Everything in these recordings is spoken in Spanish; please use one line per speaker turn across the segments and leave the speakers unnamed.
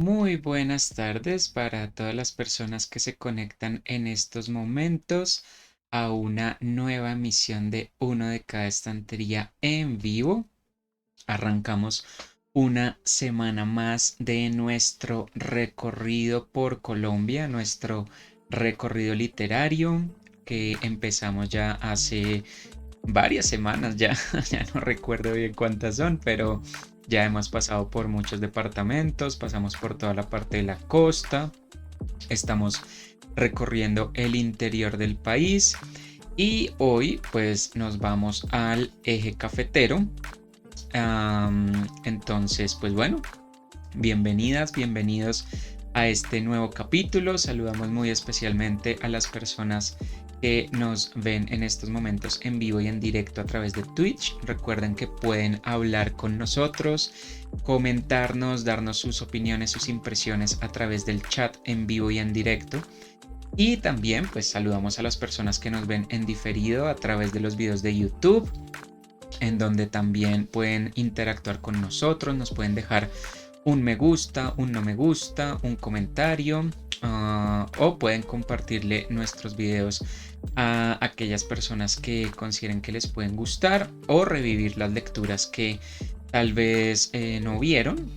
Muy buenas tardes para todas las personas que se conectan en estos momentos a una nueva emisión de Uno de cada estantería en vivo. Arrancamos una semana más de nuestro recorrido por Colombia, nuestro recorrido literario que empezamos ya hace varias semanas ya, ya no recuerdo bien cuántas son, pero ya hemos pasado por muchos departamentos, pasamos por toda la parte de la costa, estamos recorriendo el interior del país y hoy pues nos vamos al eje cafetero. Entonces pues bueno, bienvenidas, bienvenidos a este nuevo capítulo. Saludamos muy especialmente a las personas que nos ven en estos momentos en vivo y en directo a través de Twitch. Recuerden que pueden hablar con nosotros, comentarnos, darnos sus opiniones, sus impresiones a través del chat en vivo y en directo. Y también pues saludamos a las personas que nos ven en diferido a través de los videos de YouTube, en donde también pueden interactuar con nosotros, nos pueden dejar un me gusta, un no me gusta, un comentario, o pueden compartirle nuestros videos a aquellas personas que consideren que les pueden gustar o revivir las lecturas que tal vez no vieron,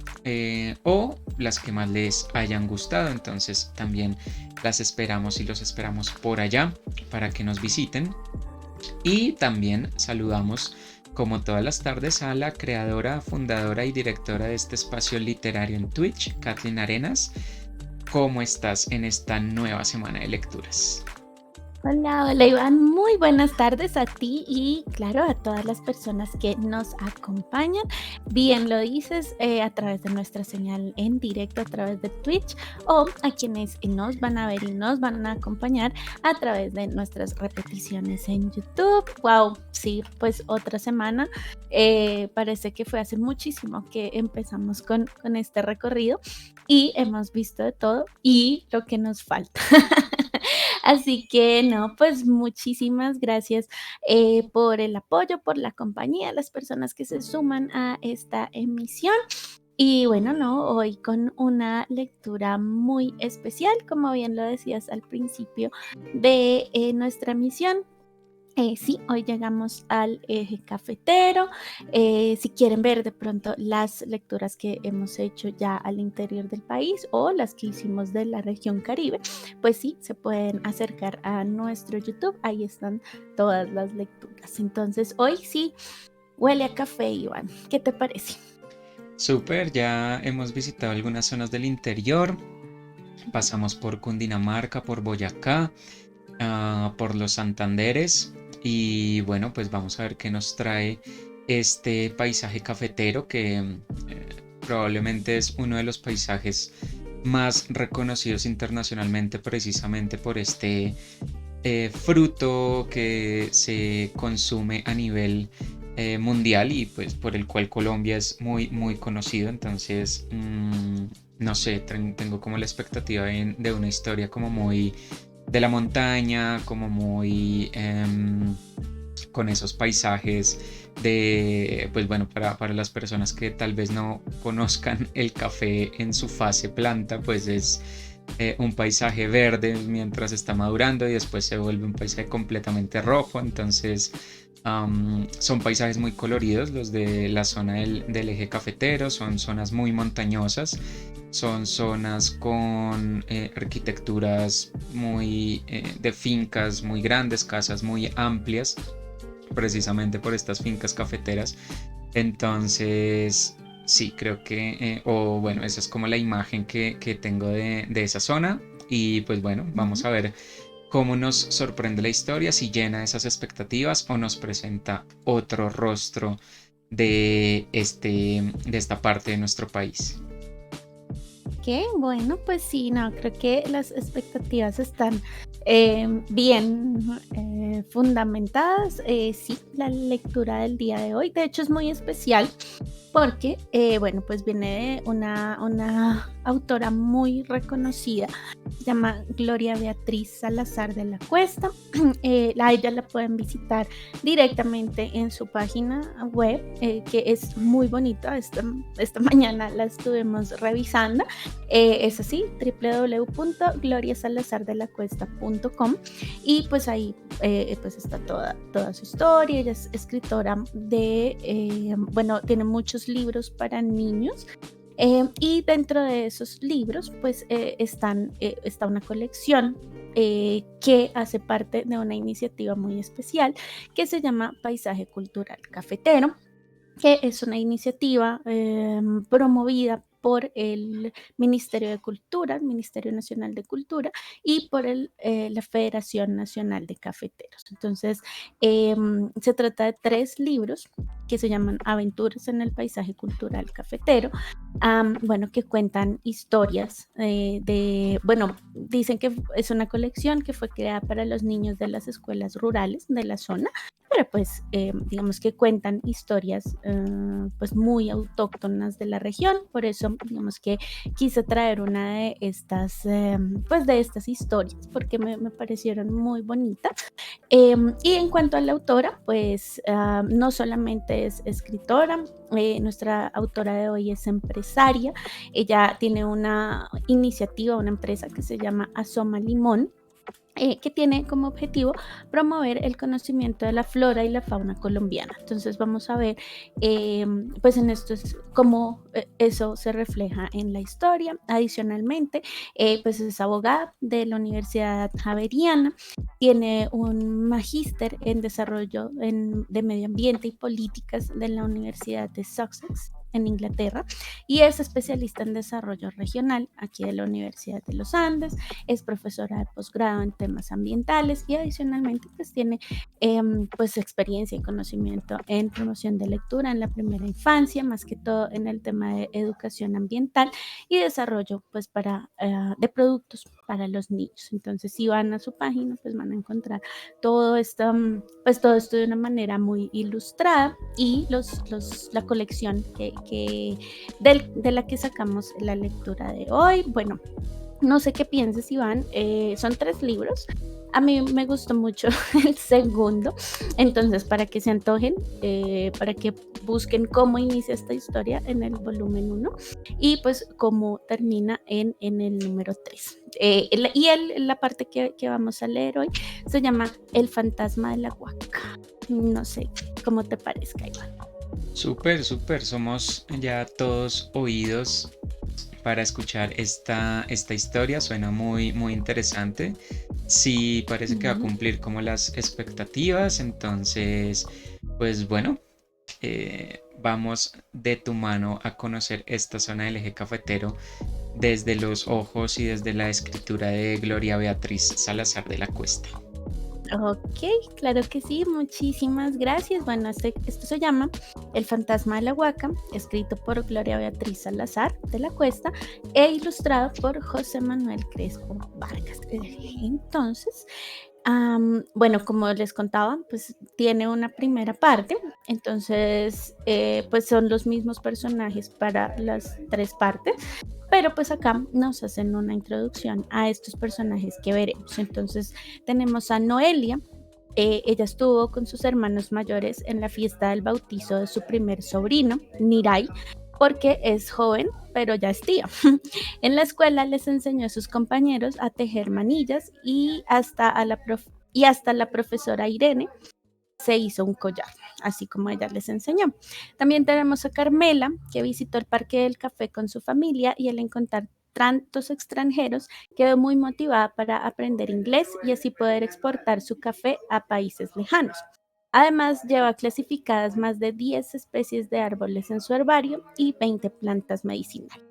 o las que más les hayan gustado. Entonces también las esperamos y los esperamos por allá para que nos visiten. Y también saludamos, como todas las tardes, a la creadora, fundadora y directora de este espacio literario en Twitch, Kathleen Arenas. ¿Cómo estás en esta nueva semana de lecturas?
Hola, hola Iván, muy buenas tardes a ti y claro a todas las personas que nos acompañan. Bien lo dices, a través de nuestra señal en directo a través de Twitch o a quienes nos van a ver y nos van a acompañar a través de nuestras repeticiones en YouTube. Wow, sí, pues otra semana. Parece que fue hace muchísimo que empezamos con este recorrido y hemos visto de todo y lo que nos falta. Así que no, pues muchísimas gracias por el apoyo, por la compañía, las personas que se suman a esta emisión. Y bueno, no, hoy con una lectura muy especial, como bien lo decías al principio de nuestra emisión. Sí, hoy llegamos al eje cafetero. Si quieren ver de pronto las lecturas que hemos hecho ya al interior del país o las que hicimos de la región Caribe, pues sí, se pueden acercar a nuestro YouTube. Ahí están todas las lecturas. Entonces, hoy sí huele a café, Iván. ¿Qué te parece?
Súper, ya hemos visitado algunas zonas del interior, pasamos por Cundinamarca, por Boyacá, por los Santanderes y bueno, pues vamos a ver qué nos trae este paisaje cafetero que probablemente es uno de los paisajes más reconocidos internacionalmente precisamente por este fruto que se consume a nivel mundial y pues por el cual Colombia es muy muy conocido. Entonces no sé, tengo como la expectativa de una historia como muy de la montaña, como muy con esos paisajes de, pues bueno, para las personas que tal vez no conozcan el café en su fase planta, pues es un paisaje verde mientras está madurando y después se vuelve un paisaje completamente rojo. Entonces son paisajes muy coloridos los de la zona del eje cafetero, son zonas muy montañosas, son zonas con arquitecturas muy de fincas muy grandes, casas muy amplias, precisamente por estas fincas cafeteras. Entonces, sí, creo que, o bueno, esa es como la imagen que tengo de esa zona. Y pues bueno, vamos
Ujú.
a ver cómo nos sorprende la historia, si llena esas expectativas o nos presenta otro rostro de esta parte de nuestro país.
Qué bueno, pues sí, no, creo que las expectativas están bien fundamentadas. Sí, la lectura del día de hoy, de hecho, es muy especial porque, bueno, pues viene de una autora muy reconocida, se llama Gloria Beatriz Salazar de la Cuesta. A ella la pueden visitar directamente en su página web, que es muy bonita. Esta mañana la estuvimos revisando. Es así, www.gloriasalazardelacuesta.com, y pues ahí pues está toda su historia. Ella es escritora bueno, tiene muchos libros para niños. Y dentro de esos libros, pues está una colección que hace parte de una iniciativa muy especial que se llama Paisaje Cultural Cafetero, que es una iniciativa promovida por el Ministerio de Cultura, el Ministerio Nacional de Cultura, y por la Federación Nacional de Cafeteros. Entonces, se trata de 3 libros que se llaman Aventuras en el Paisaje Cultural Cafetero, bueno, que cuentan historias bueno, dicen que es una colección que fue creada para los niños de las escuelas rurales de la zona, pero pues digamos que cuentan historias pues muy autóctonas de la región. Por eso digamos que quise traer una de estas pues de estas historias, porque me parecieron muy bonitas. Y en cuanto a la autora, pues no solamente es escritora, nuestra autora de hoy es empresaria. Ella tiene una iniciativa, una empresa que se llama Asoma Limón, que tiene como objetivo promover el conocimiento de la flora y la fauna colombiana. Entonces vamos a ver pues en esto es cómo eso se refleja en la historia. Adicionalmente, pues es abogada de la Universidad Javeriana, tiene un magíster en desarrollo de medio ambiente y políticas de la Universidad de Sussex en Inglaterra, y es especialista en desarrollo regional aquí de la Universidad de los Andes. Es profesora de posgrado en temas ambientales y adicionalmente pues tiene pues experiencia y conocimiento en promoción de lectura en la primera infancia, más que todo en el tema de educación ambiental y desarrollo pues de productos para los niños. Entonces, si van a su página, pues van a encontrar pues todo esto de una manera muy ilustrada, y la colección de la que sacamos la lectura de hoy. Bueno, no sé qué pienses, Iván. Son 3 libros. A mí me gustó mucho el segundo. Entonces, para que se antojen, para que busquen cómo inicia esta historia en el volumen 1 y pues cómo termina en el número 3. La parte que vamos a leer hoy se llama El fantasma de la huaca. No sé cómo te parezca, Iván.
Súper, súper. Somos ya todos oídos para escuchar esta historia. Suena muy, muy interesante. Sí, parece que va a
Ujú.
cumplir como las expectativas. Entonces, pues bueno, vamos de tu mano a conocer esta zona del eje cafetero desde los ojos y desde la escritura de Gloria Beatriz Salazar de la Cuesta.
Ok, claro que sí, muchísimas gracias. Bueno, esto se llama El fantasma de la huaca, escrito por Gloria Beatriz Salazar de la Cuesta e ilustrado por José Manuel Crespo Vargas. Entonces, bueno, como les contaba, pues tiene una primera parte. Entonces pues son los mismos personajes para las 3 partes, pero pues acá nos hacen una introducción a estos personajes que veremos. Entonces tenemos a Noelia. Ella estuvo con sus hermanos mayores en la fiesta del bautizo de su primer sobrino, Nirai, porque es joven, pero ya es tía. En la escuela les enseñó a sus compañeros a tejer manillas, y hasta la profesora Irene se hizo un collar, así como ella les enseñó. También tenemos a Carmela, que visitó el Parque del Café con su familia, y al encontrar tantos extranjeros quedó muy motivada para aprender inglés y así poder exportar su café a países lejanos. Además, lleva clasificadas más de 10 especies de árboles en su herbario y 20 plantas medicinales.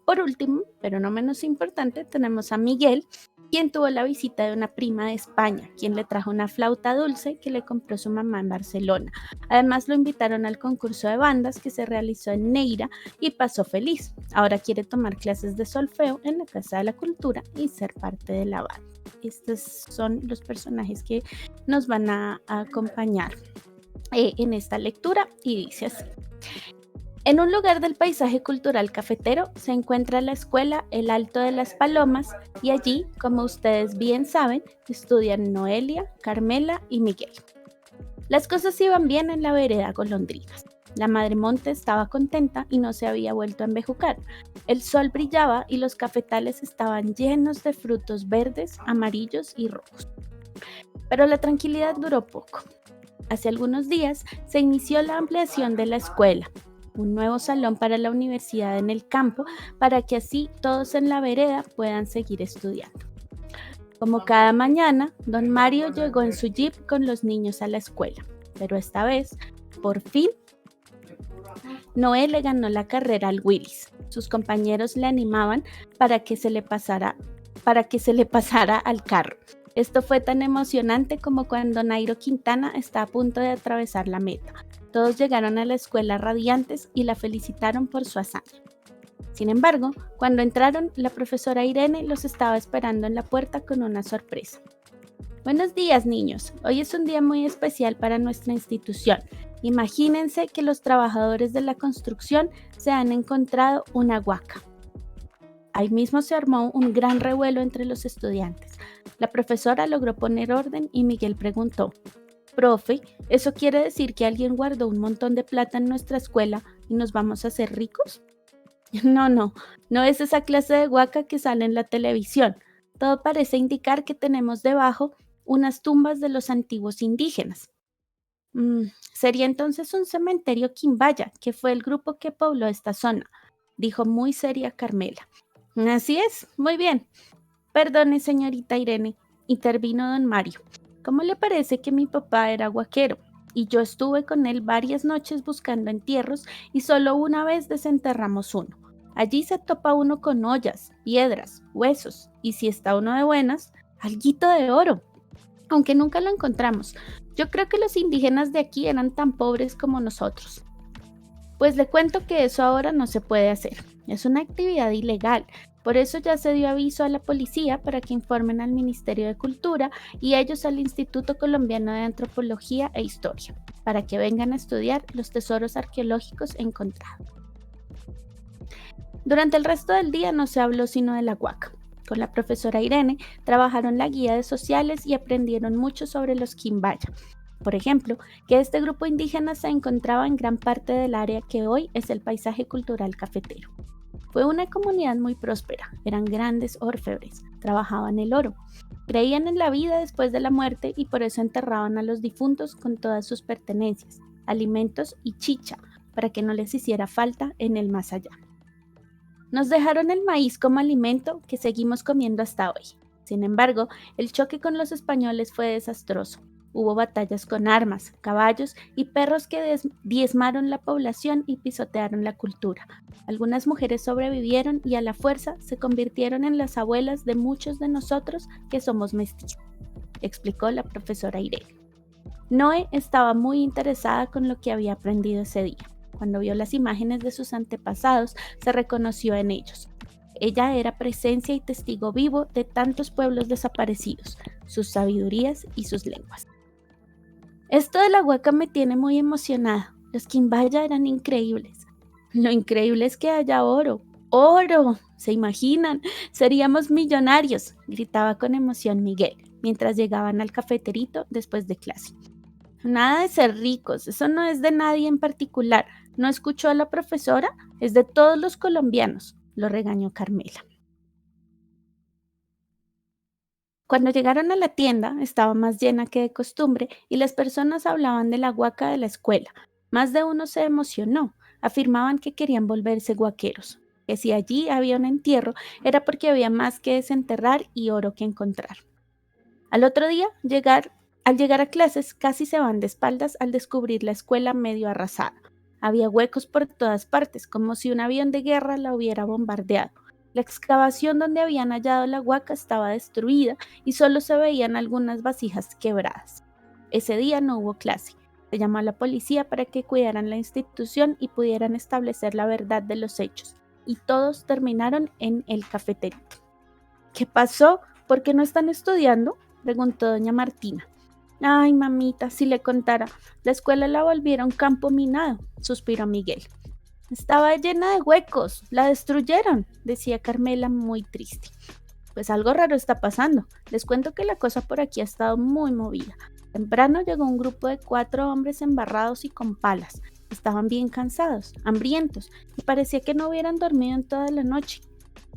Por último, pero no menos importante, tenemos a Miguel, quien tuvo la visita de una prima de España, quien le trajo una flauta dulce que le compró su mamá en Barcelona. Además, lo invitaron al concurso de bandas que se realizó en Neira y pasó feliz. Ahora quiere tomar clases de solfeo en la Casa de la Cultura y ser parte de la banda. Estos son los personajes que nos van a acompañar en esta lectura, y dice así. En un lugar del paisaje cultural cafetero se encuentra la escuela El Alto de las Palomas y allí, como ustedes bien saben, estudian Noelia, Carmela y Miguel. Las cosas iban bien en la vereda Golondrinas. La madre monte estaba contenta y no se había vuelto a embejucar. El sol brillaba y los cafetales estaban llenos de frutos verdes, amarillos y rojos. Pero la tranquilidad duró poco. Hace algunos días se inició la ampliación de la escuela, un nuevo salón para la universidad en el campo, para que así todos en la vereda puedan seguir estudiando. Como cada mañana, don Mario llegó en su jeep con los niños a la escuela, pero esta vez, por fin, Noé le ganó la carrera al Willis. Sus compañeros le animaban para que se le pasara al carro. Esto fue tan emocionante como cuando Nairo Quintana está a punto de atravesar la meta. Todos llegaron a la escuela radiantes y la felicitaron por su hazaña. Sin embargo, cuando entraron, la profesora Irene los estaba esperando en la puerta con una sorpresa. Buenos días, niños. Hoy es un día muy especial para nuestra institución. Imagínense que los trabajadores de la construcción se han encontrado una huaca. Ahí mismo se armó un gran revuelo entre los estudiantes. La profesora logró poner orden y Miguel preguntó: «Profe, ¿eso quiere decir que alguien guardó un montón de plata en nuestra escuela y nos vamos a hacer ricos?» No es esa clase de huaca que sale en la televisión. Todo parece indicar que tenemos debajo unas tumbas de los antiguos indígenas. Sería entonces un cementerio quimbaya, que fue el grupo que pobló esta zona, dijo muy seria Carmela. Así es, muy bien. Perdone, señorita Irene, intervino don Mario. ¿Cómo le parece que mi papá era huaquero? Y yo estuve con él varias noches buscando entierros y solo una vez desenterramos uno. Allí se topa uno con ollas, piedras, huesos y si está uno de buenas, alguito de oro. Aunque nunca lo encontramos. Yo creo que los indígenas de aquí eran tan pobres como nosotros. Pues le cuento que eso ahora no se puede hacer. Es una actividad ilegal. Por eso ya se dio aviso a la policía para que informen al Ministerio de Cultura y ellos al Instituto Colombiano de Antropología e Historia, para que vengan a estudiar los tesoros arqueológicos encontrados. Durante el resto del día no se habló sino de la huaca. Con la profesora Irene trabajaron la guía de sociales y aprendieron mucho sobre los quimbaya. Por ejemplo, que este grupo indígena se encontraba en gran parte del área que hoy es el paisaje cultural cafetero. Fue una comunidad muy próspera, eran grandes orfebres, trabajaban el oro, creían en la vida después de la muerte y por eso enterraban a los difuntos con todas sus pertenencias, alimentos y chicha, para que no les hiciera falta en el más allá. Nos dejaron el maíz como alimento que seguimos comiendo hasta hoy. Sin embargo, el choque con los españoles fue desastroso. Hubo batallas con armas, caballos y perros que diezmaron la población y pisotearon la cultura. Algunas mujeres sobrevivieron y a la fuerza se convirtieron en las abuelas de muchos de nosotros que somos mestizos, explicó la profesora Irene. Noé estaba muy interesada con lo que había aprendido ese día. Cuando vio las imágenes de sus antepasados, se reconoció en ellos. Ella era presencia y testigo vivo de tantos pueblos desaparecidos, sus sabidurías y sus lenguas. Esto de la huaca me tiene muy emocionada. Los quimbaya eran increíbles. Lo increíble es que haya oro. ¡Oro! ¿Se imaginan? Seríamos millonarios, gritaba con emoción Miguel, mientras llegaban al cafeterito después de clase. Nada de ser ricos, eso no es de nadie en particular. ¿No escuchó a la profesora? Es de todos los colombianos, lo regañó Carmela. Cuando llegaron a la tienda, estaba más llena que de costumbre y las personas hablaban de la huaca de la escuela. Más de uno se emocionó. Afirmaban que querían volverse huaqueros, que si allí había un entierro era porque había más que desenterrar y oro que encontrar. Al otro día, al llegar a clases, casi se van de espaldas al descubrir la escuela medio arrasada. Había huecos por todas partes, como si un avión de guerra la hubiera bombardeado. La excavación donde habían hallado la huaca estaba destruida y solo se veían algunas vasijas quebradas. Ese día no hubo clase. Se llamó a la policía para que cuidaran la institución y pudieran establecer la verdad de los hechos. Y todos terminaron en el cafeterito. ¿Qué pasó? ¿Por qué no están estudiando?, preguntó doña Martina. Ay, mamita, si le contara, la escuela la volvieron campo minado, suspiró Miguel. Estaba llena de huecos, la destruyeron, decía Carmela muy triste. Pues algo raro está pasando. Les cuento que la cosa por aquí ha estado muy movida. Temprano llegó un grupo de 4 hombres embarrados y con palas. Estaban bien cansados, hambrientos, y parecía que no hubieran dormido en toda la noche.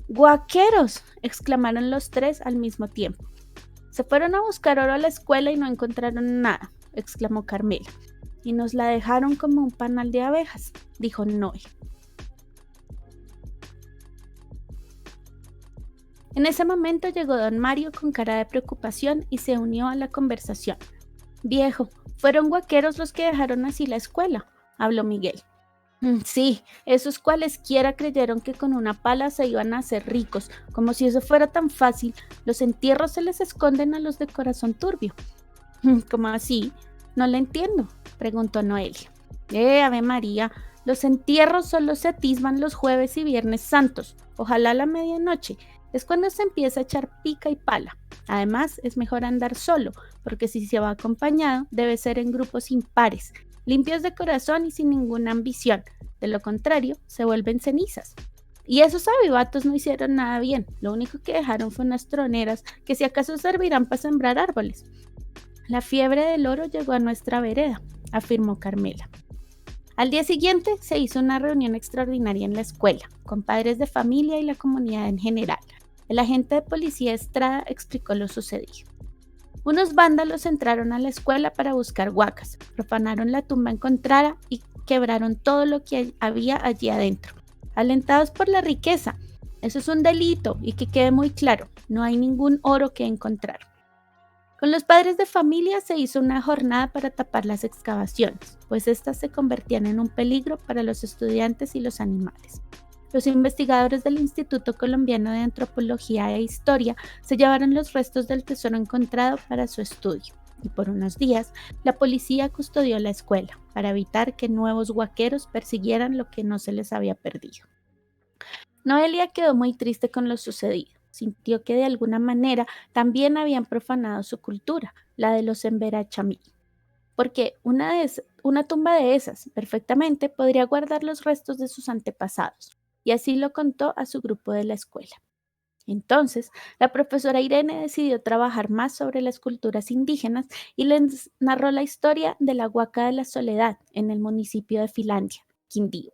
¡Guaqueros! Exclamaron los tres al mismo tiempo. Se fueron a buscar oro a la escuela y no encontraron nada, exclamó Carmela. Y nos la dejaron como un panal de abejas, dijo Noé. En ese momento llegó don Mario con cara de preocupación y se unió a la conversación. Viejo, fueron guaqueros los que dejaron así la escuela, habló Miguel. Sí, esos cualesquiera creyeron que con una pala se iban a hacer ricos, como si eso fuera tan fácil. Los entierros se les esconden a los de corazón turbio. ¿Cómo así? No lo entiendo, preguntó Noelia. Ave María, los entierros solo se atisban los jueves y viernes santos, ojalá a la medianoche. Es cuando se empieza a echar pica y pala. Además, es mejor andar solo, porque si se va acompañado, debe ser en grupos impares, limpios de corazón y sin ninguna ambición. De lo contrario, se vuelven cenizas. Y esos avivatos no hicieron nada bien, lo único que dejaron fue unas troneras que si acaso servirán para sembrar árboles. La fiebre del oro llegó a nuestra vereda, afirmó Carmela. Al día siguiente se hizo una reunión extraordinaria en la escuela, con padres de familia y la comunidad en general. El agente de policía Estrada explicó lo sucedido. Unos vándalos entraron a la escuela para buscar huacas, profanaron la tumba encontrada y quebraron todo lo que había allí adentro. Alentados por la riqueza, eso es un delito y que quede muy claro, no hay ningún oro que encontrar. Con los padres de familia se hizo una jornada para tapar las excavaciones, pues éstas se convertían en un peligro para los estudiantes y los animales. Los investigadores del Instituto Colombiano de Antropología e Historia se llevaron los restos del tesoro encontrado para su estudio, y por unos días la policía custodió la escuela para evitar que nuevos huaqueros persiguieran lo que no se les había perdido. Noelia quedó muy triste con lo sucedido. Sintió que de alguna manera también habían profanado su cultura, la de los Emberachamí, porque una tumba de esas perfectamente podría guardar los restos de sus antepasados, y así lo contó a su grupo de la escuela. Entonces, la profesora Irene decidió trabajar más sobre las culturas indígenas y les narró la historia de la Huaca de la Soledad en el municipio de Finlandia, Quindío.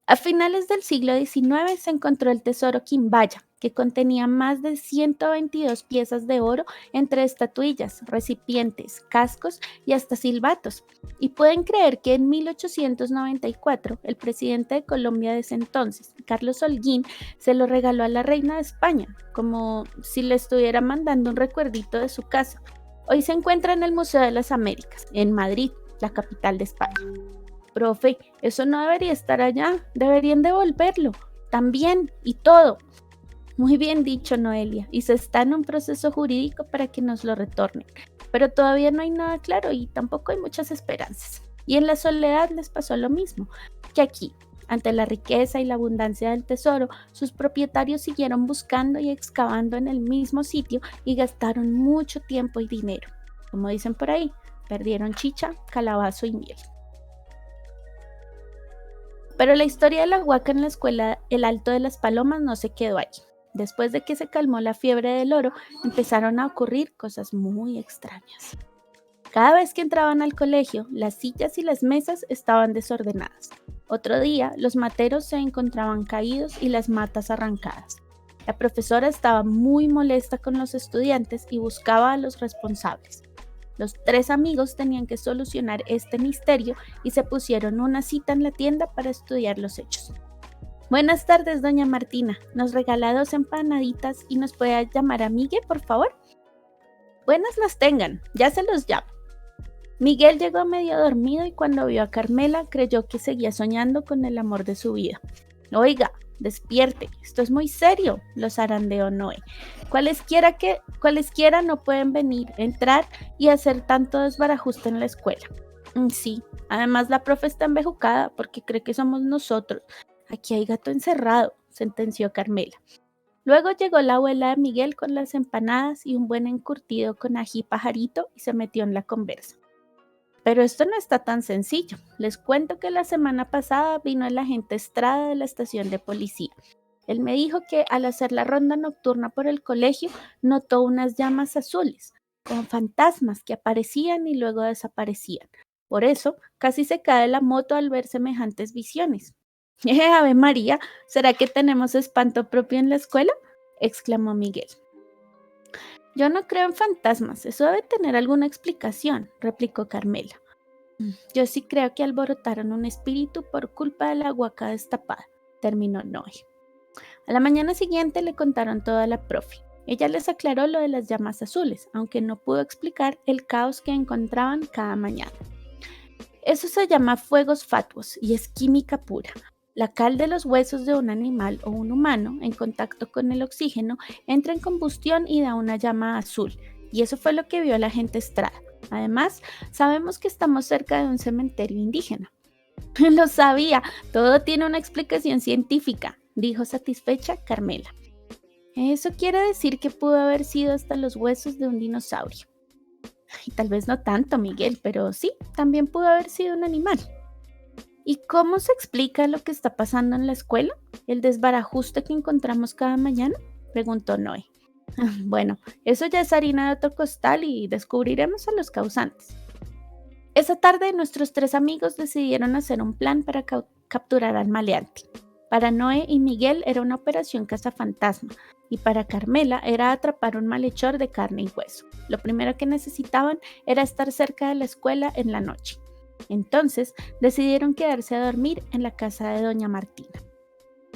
A finales del siglo XIX se encontró el tesoro Quimbaya, que contenía más de 122 piezas de oro entre estatuillas, recipientes, cascos y hasta silbatos. Y pueden creer que en 1894 el presidente de Colombia de ese entonces, Carlos Holguín, se lo regaló a la reina de España, como si le estuviera mandando un recuerdito de su casa. Hoy se encuentra en el Museo de las Américas, en Madrid, la capital de España. Profe, eso no debería estar allá, deberían devolverlo, también y todo. Muy bien dicho, Noelia, y se está en un proceso jurídico para que nos lo retornen, pero todavía no hay nada claro y tampoco hay muchas esperanzas. Y en la soledad les pasó lo mismo que aquí. Ante la riqueza y la abundancia del tesoro, sus propietarios siguieron buscando y excavando en el mismo sitio y gastaron mucho tiempo y dinero. Como dicen por ahí, perdieron chicha, calabazo y miel. Pero la historia de la huaca en la escuela El Alto de las Palomas no se quedó ahí. Después de que se calmó la fiebre del oro, empezaron a ocurrir cosas muy extrañas. Cada vez que entraban al colegio, las sillas y las mesas estaban desordenadas. Otro día, los materos se encontraban caídos y las matas arrancadas. La profesora estaba muy molesta con los estudiantes y buscaba a los responsables. Los tres amigos tenían que solucionar este misterio y se pusieron una cita en la tienda para estudiar los hechos. Buenas tardes, doña Martina. Nos regala 2 empanaditas y nos puede llamar a Miguel, por favor. Buenas las tengan, ya se los llamo. Miguel llegó medio dormido y cuando vio a Carmela creyó que seguía soñando con el amor de su vida. Oiga, despierte, esto es muy serio, los zarandeó Noé. Cualesquiera no pueden venir, entrar y hacer tanto desbarajuste en la escuela. Sí, además la profe está embejucada porque cree que somos nosotros. Aquí hay gato encerrado, sentenció Carmela. Luego llegó la abuela de Miguel con las empanadas y un buen encurtido con ají pajarito y se metió en la conversa. Pero esto no está tan sencillo. Les cuento que la semana pasada vino el agente Estrada de la estación de policía. Él me dijo que al hacer la ronda nocturna por el colegio notó unas llamas azules, como fantasmas que aparecían y luego desaparecían. Por eso casi se cae la moto al ver semejantes visiones. Ave María, ¿será que tenemos espanto propio en la escuela? Exclamó Miguel. Yo no creo en fantasmas, eso debe tener alguna explicación, replicó Carmela. Yo sí creo que alborotaron un espíritu por culpa de la huaca destapada, terminó Noé. A la mañana siguiente le contaron todo a la profe. Ella les aclaró lo de las llamas azules, aunque no pudo explicar el caos que encontraban cada mañana. Eso se llama fuegos fatuos y es química pura. La cal de los huesos de un animal o un humano en contacto con el oxígeno entra en combustión y da una llama azul, y eso fue lo que vio la gente Estrada. Además, sabemos que estamos cerca de un cementerio indígena. Lo sabía, todo tiene una explicación científica, dijo satisfecha Carmela. Eso quiere decir que pudo haber sido hasta los huesos de un dinosaurio. Y tal vez no tanto, Miguel, pero sí, también pudo haber sido un animal. ¿Y cómo se explica lo que está pasando en la escuela? ¿El desbarajuste que encontramos cada mañana? Preguntó Noé. Bueno, eso ya es harina de otro costal y descubriremos a los causantes. Esa tarde nuestros tres amigos decidieron hacer un plan para capturar al maleante. Para Noé y Miguel era una operación cazafantasma y para Carmela era atrapar un malhechor de carne y hueso. Lo primero que necesitaban era estar cerca de la escuela en la noche. Entonces decidieron quedarse a dormir en la casa de doña Martina.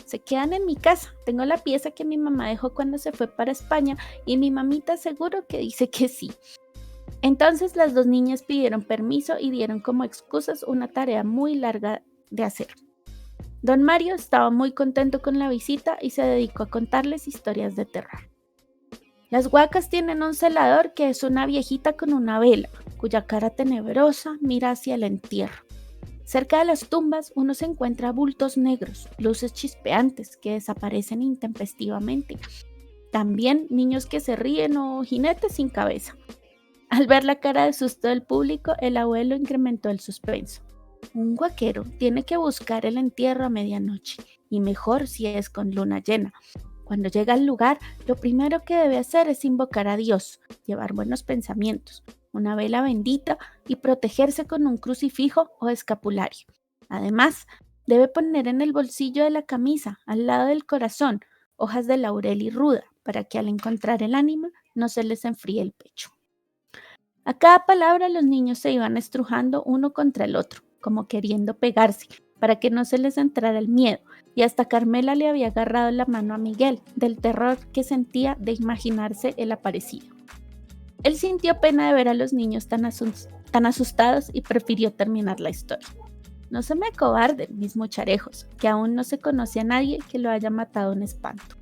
Se quedan en mi casa. Tengo la pieza que mi mamá dejó cuando se fue para España y mi mamita seguro que dice que sí. Entonces las dos niñas pidieron permiso y dieron como excusas una tarea muy larga de hacer. Don Mario estaba muy contento con la visita y se dedicó a contarles historias de terror. Las huacas tienen un celador que es una viejita con una vela, cuya cara tenebrosa mira hacia el entierro. Cerca de las tumbas uno se encuentra bultos negros, luces chispeantes que desaparecen intempestivamente. También niños que se ríen o jinetes sin cabeza. Al ver la cara de susto del público, el abuelo incrementó el suspenso. Un huaquero tiene que buscar el entierro a medianoche, y mejor si es con luna llena. Cuando llega al lugar, lo primero que debe hacer es invocar a Dios, llevar buenos pensamientos, una vela bendita y protegerse con un crucifijo o escapulario. Además, debe poner en el bolsillo de la camisa, al lado del corazón, hojas de laurel y ruda, para que al encontrar el ánima no se les enfríe el pecho. A cada palabra los niños se iban estrujando uno contra el otro, como queriendo pegarse, para que no se les entrara el miedo, y hasta Carmela le había agarrado la mano a Miguel, del terror que sentía de imaginarse el aparecido. Él sintió pena de ver a los niños tan asustados y prefirió terminar la historia. No se me acobarden, mis mocharejos, que aún no se conoce a nadie que lo haya matado en espanto.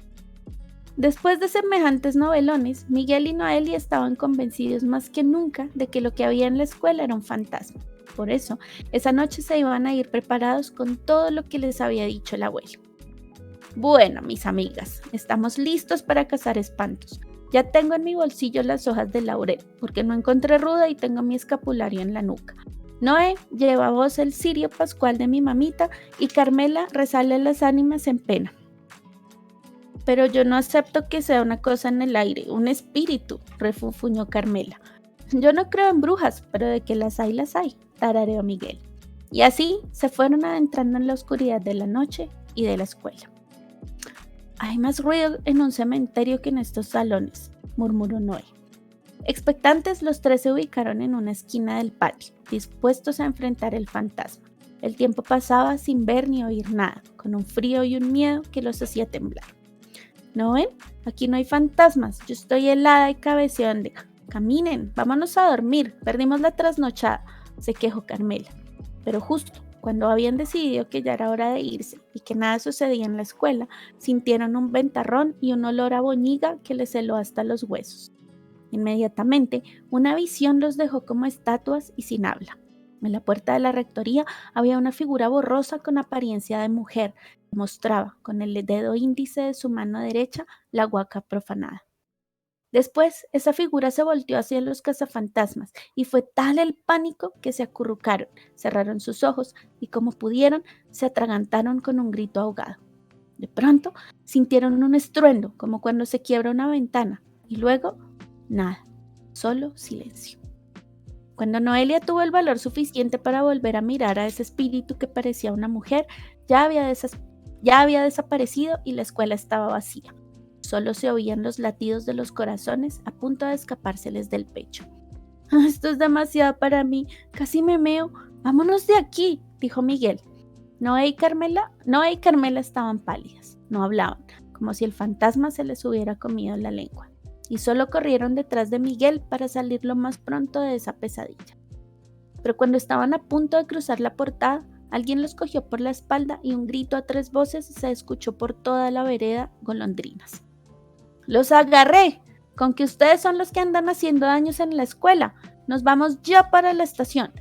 Después de semejantes novelones, Miguel y Noelia estaban convencidos más que nunca de que lo que había en la escuela era un fantasma. Por eso, esa noche se iban a ir preparados con todo lo que les había dicho el abuelo. Bueno, mis amigas, estamos listos para cazar espantos. Ya tengo en mi bolsillo las hojas de laurel, porque no encontré ruda y tengo mi escapulario en la nuca. Noé, lleva vos el cirio pascual de mi mamita y Carmela, rezale las ánimas en pena. Pero yo no acepto que sea una cosa en el aire, un espíritu, refunfuñó Carmela. Yo no creo en brujas, pero de que las hay, tarareó Miguel. Y así se fueron adentrando en la oscuridad de la noche y de la escuela. Hay más ruido en un cementerio que en estos salones, murmuró Noé. Expectantes, los tres se ubicaron en una esquina del patio, dispuestos a enfrentar el fantasma. El tiempo pasaba sin ver ni oír nada, con un frío y un miedo que los hacía temblar. ¿No ven? Aquí no hay fantasmas. Yo estoy helada y cabeceonda. Caminen, vámonos a dormir. Perdimos la trasnochada, se quejó Carmela. Pero justo cuando habían decidido que ya era hora de irse y que nada sucedía en la escuela, sintieron un ventarrón y un olor a boñiga que les heló hasta los huesos. Inmediatamente, una visión los dejó como estatuas y sin habla. En la puerta de la rectoría había una figura borrosa con apariencia de mujer que mostraba con el dedo índice de su mano derecha la huaca profanada. Después, esa figura se volteó hacia los cazafantasmas y fue tal el pánico que se acurrucaron, cerraron sus ojos y como pudieron, se atragantaron con un grito ahogado. De pronto, sintieron un estruendo, como cuando se quiebra una ventana, y luego, nada, solo silencio. Cuando Noelia tuvo el valor suficiente para volver a mirar a ese espíritu que parecía una mujer, ya había desaparecido y la escuela estaba vacía. Solo se oían los latidos de los corazones a punto de escapárseles del pecho. Esto es demasiado para mí, casi me meo. Vámonos de aquí, dijo Miguel. Noé y Carmela estaban pálidas, no hablaban, como si el fantasma se les hubiera comido la lengua, y solo corrieron detrás de Miguel para salir lo más pronto de esa pesadilla. Pero cuando estaban a punto de cruzar la portada, alguien los cogió por la espalda y un grito a 3 voces se escuchó por toda la vereda: golondrinas. ¡Los agarré! Con que ustedes son los que andan haciendo daños en la escuela. Nos vamos ya para la estación.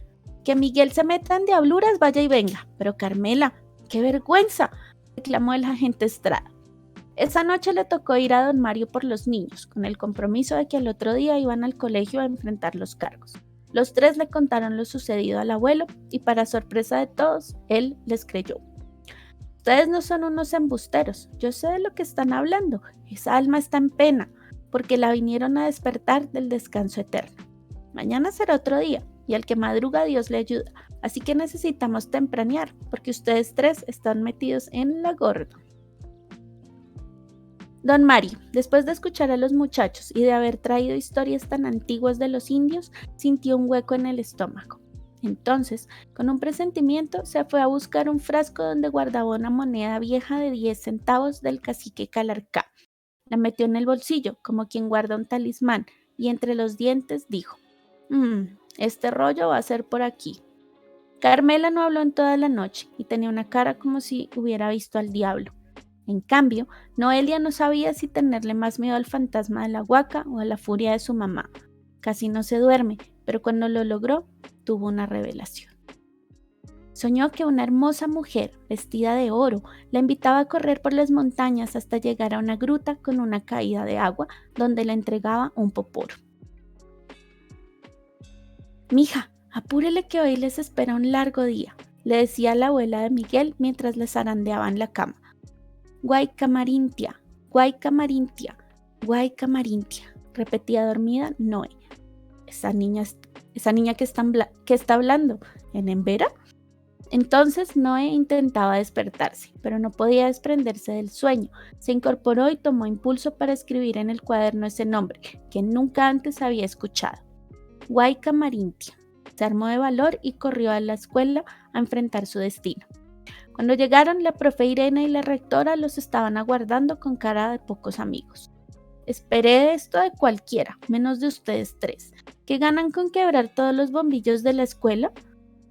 Que Miguel se meta en diabluras, vaya y venga. Pero Carmela, ¡qué vergüenza!, reclamó el agente Estrada. Esa noche le tocó ir a don Mario por los niños, con el compromiso de que al otro día iban al colegio a enfrentar los cargos. Los 3 le contaron lo sucedido al abuelo y, para sorpresa de todos, él les creyó. Ustedes no son unos embusteros, yo sé de lo que están hablando. Esa alma está en pena, porque la vinieron a despertar del descanso eterno. Mañana será otro día, y al que madruga Dios le ayuda, así que necesitamos tempranear, porque ustedes 3 están metidos en la gorda. Don Mario, después de escuchar a los muchachos y de haber traído historias tan antiguas de los indios, sintió un hueco en el estómago. Entonces, con un presentimiento, se fue a buscar un frasco donde guardaba una moneda vieja de 10 centavos del cacique Calarcá. La metió en el bolsillo, como quien guarda un talismán, y entre los dientes dijo: este rollo va a ser por aquí. Carmela no habló en toda la noche y tenía una cara como si hubiera visto al diablo. En cambio, Noelia no sabía si tenerle más miedo al fantasma de la huaca o a la furia de su mamá. Casi no se duerme, pero cuando lo logró, tuvo una revelación. Soñó que una hermosa mujer, vestida de oro, la invitaba a correr por las montañas hasta llegar a una gruta con una caída de agua donde le entregaba un poporo. «Mija, apúrele que hoy les espera un largo día», le decía la abuela de Miguel mientras le zarandeaban la cama. «Guaycamarintia, Guaycamarintia, Guaycamarintia», repetía dormida Noé. Esa niña que está hablando, ¿en Embera? Entonces Noé intentaba despertarse, pero no podía desprenderse del sueño. Se incorporó y tomó impulso para escribir en el cuaderno ese nombre, que nunca antes había escuchado: Guaycamarintia. Se armó de valor y corrió a la escuela a enfrentar su destino. Cuando llegaron, la profe Irene y la rectora los estaban aguardando con cara de pocos amigos. «Esperé esto de cualquiera, menos de ustedes 3. ¿Qué ganan con quebrar todos los bombillos de la escuela?»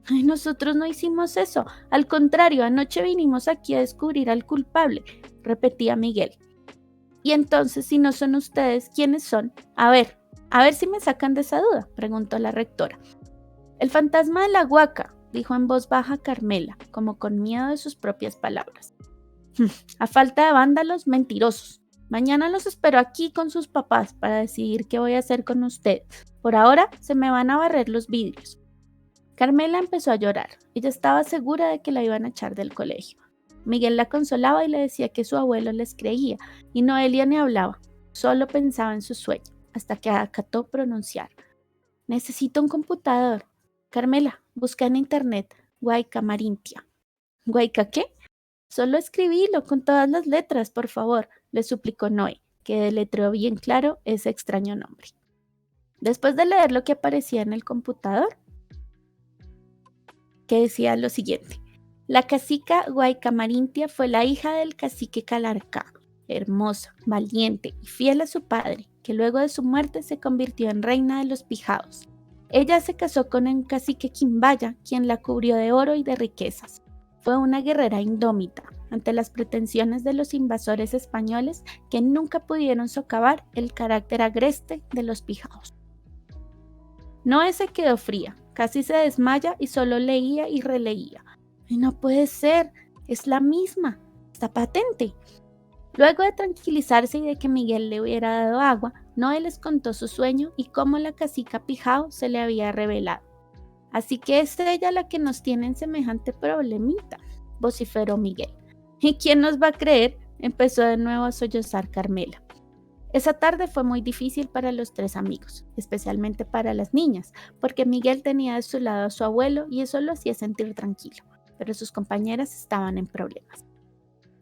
«Ay, nosotros no hicimos eso. Al contrario, anoche vinimos aquí a descubrir al culpable», repetía Miguel. «Y entonces, si no son ustedes, ¿quiénes son? A ver si me sacan de esa duda», preguntó la rectora. «El fantasma de la huaca», dijo en voz baja Carmela, como con miedo de sus propias palabras. «A falta de vándalos, mentirosos. Mañana los espero aquí con sus papás para decidir qué voy a hacer con ustedes. Por ahora se me van a barrer los vidrios». Carmela empezó a llorar. Ella estaba segura de que la iban a echar del colegio. Miguel la consolaba y le decía que su abuelo les creía, y Noelia ni hablaba, solo pensaba en su sueño, hasta que acató pronunciar: «Necesito un computador. Carmela, busca en internet Guaycamarintia». «¿Guayca qué?» «Solo escribílo con todas las letras, por favor», le suplicó Noé, que deletreó bien claro ese extraño nombre. Después de leer lo que aparecía en el computador, que decía lo siguiente: «La cacica Guaycamarintia fue la hija del cacique Calarcá, hermosa, valiente y fiel a su padre, que luego de su muerte se convirtió en reina de los Pijaos. Ella se casó con el cacique Quimbaya, quien la cubrió de oro y de riquezas. Fue una guerrera indómita ante las pretensiones de los invasores españoles, que nunca pudieron socavar el carácter agreste de los Pijaos». Noé se quedó fría, casi se desmaya y solo leía y releía. «No puede ser, es la misma, está patente». Luego de tranquilizarse y de que Miguel le hubiera dado agua, Noé les contó su sueño y cómo la cacica Pijao se le había revelado. Así que es ella la que nos tiene en semejante problemita, vociferó Miguel. ¿Y quién nos va a creer? Empezó de nuevo a sollozar Carmela. Esa tarde fue muy difícil para los tres amigos, especialmente para las niñas, porque Miguel tenía de su lado a su abuelo y eso lo hacía sentir tranquilo, pero sus compañeras estaban en problemas.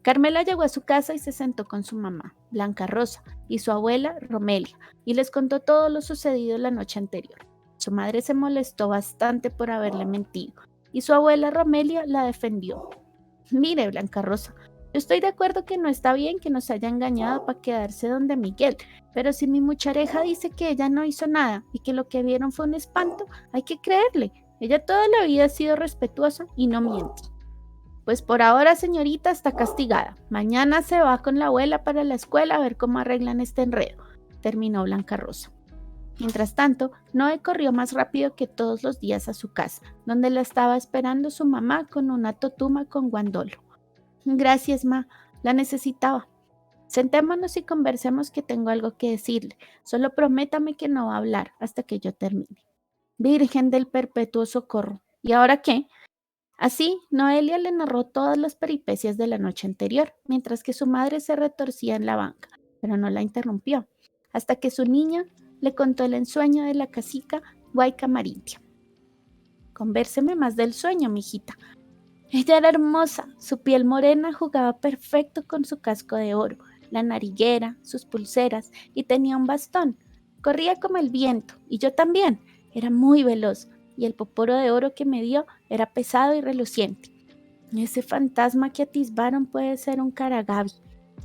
Carmela llegó a su casa y se sentó con su mamá, Blanca Rosa, y su abuela, Romelia, y les contó todo lo sucedido la noche anterior. Su madre se molestó bastante por haberle mentido, y su abuela Romelia la defendió. Mire, Blanca Rosa, yo estoy de acuerdo que no está bien que nos haya engañado para quedarse donde Miguel, pero si mi muchareja dice que ella no hizo nada y que lo que vieron fue un espanto, hay que creerle. Ella toda la vida ha sido respetuosa y no miente. Pues por ahora, señorita, está castigada. Mañana se va con la abuela para la escuela a ver cómo arreglan este enredo, terminó Blanca Rosa. Mientras tanto, Noé corrió más rápido que todos los días a su casa, donde la estaba esperando su mamá con una totuma con guandolo. Gracias, ma, la necesitaba. Sentémonos y conversemos que tengo algo que decirle. Solo prométame que no va a hablar hasta que yo termine. Virgen del Perpetuo Socorro. ¿Y ahora qué? Así, Noelia le narró todas las peripecias de la noche anterior, mientras que su madre se retorcía en la banca, pero no la interrumpió, hasta que su niña le contó el ensueño de la cacica Guayca Marintia. Convérseme más del sueño, mijita. Ella era hermosa, su piel morena jugaba perfecto con su casco de oro, la nariguera, sus pulseras, y tenía un bastón. Corría como el viento, y yo también. Era muy veloz, y el poporo de oro que me dio era pesado y reluciente. Ese fantasma que atisbaron puede ser un caragavi.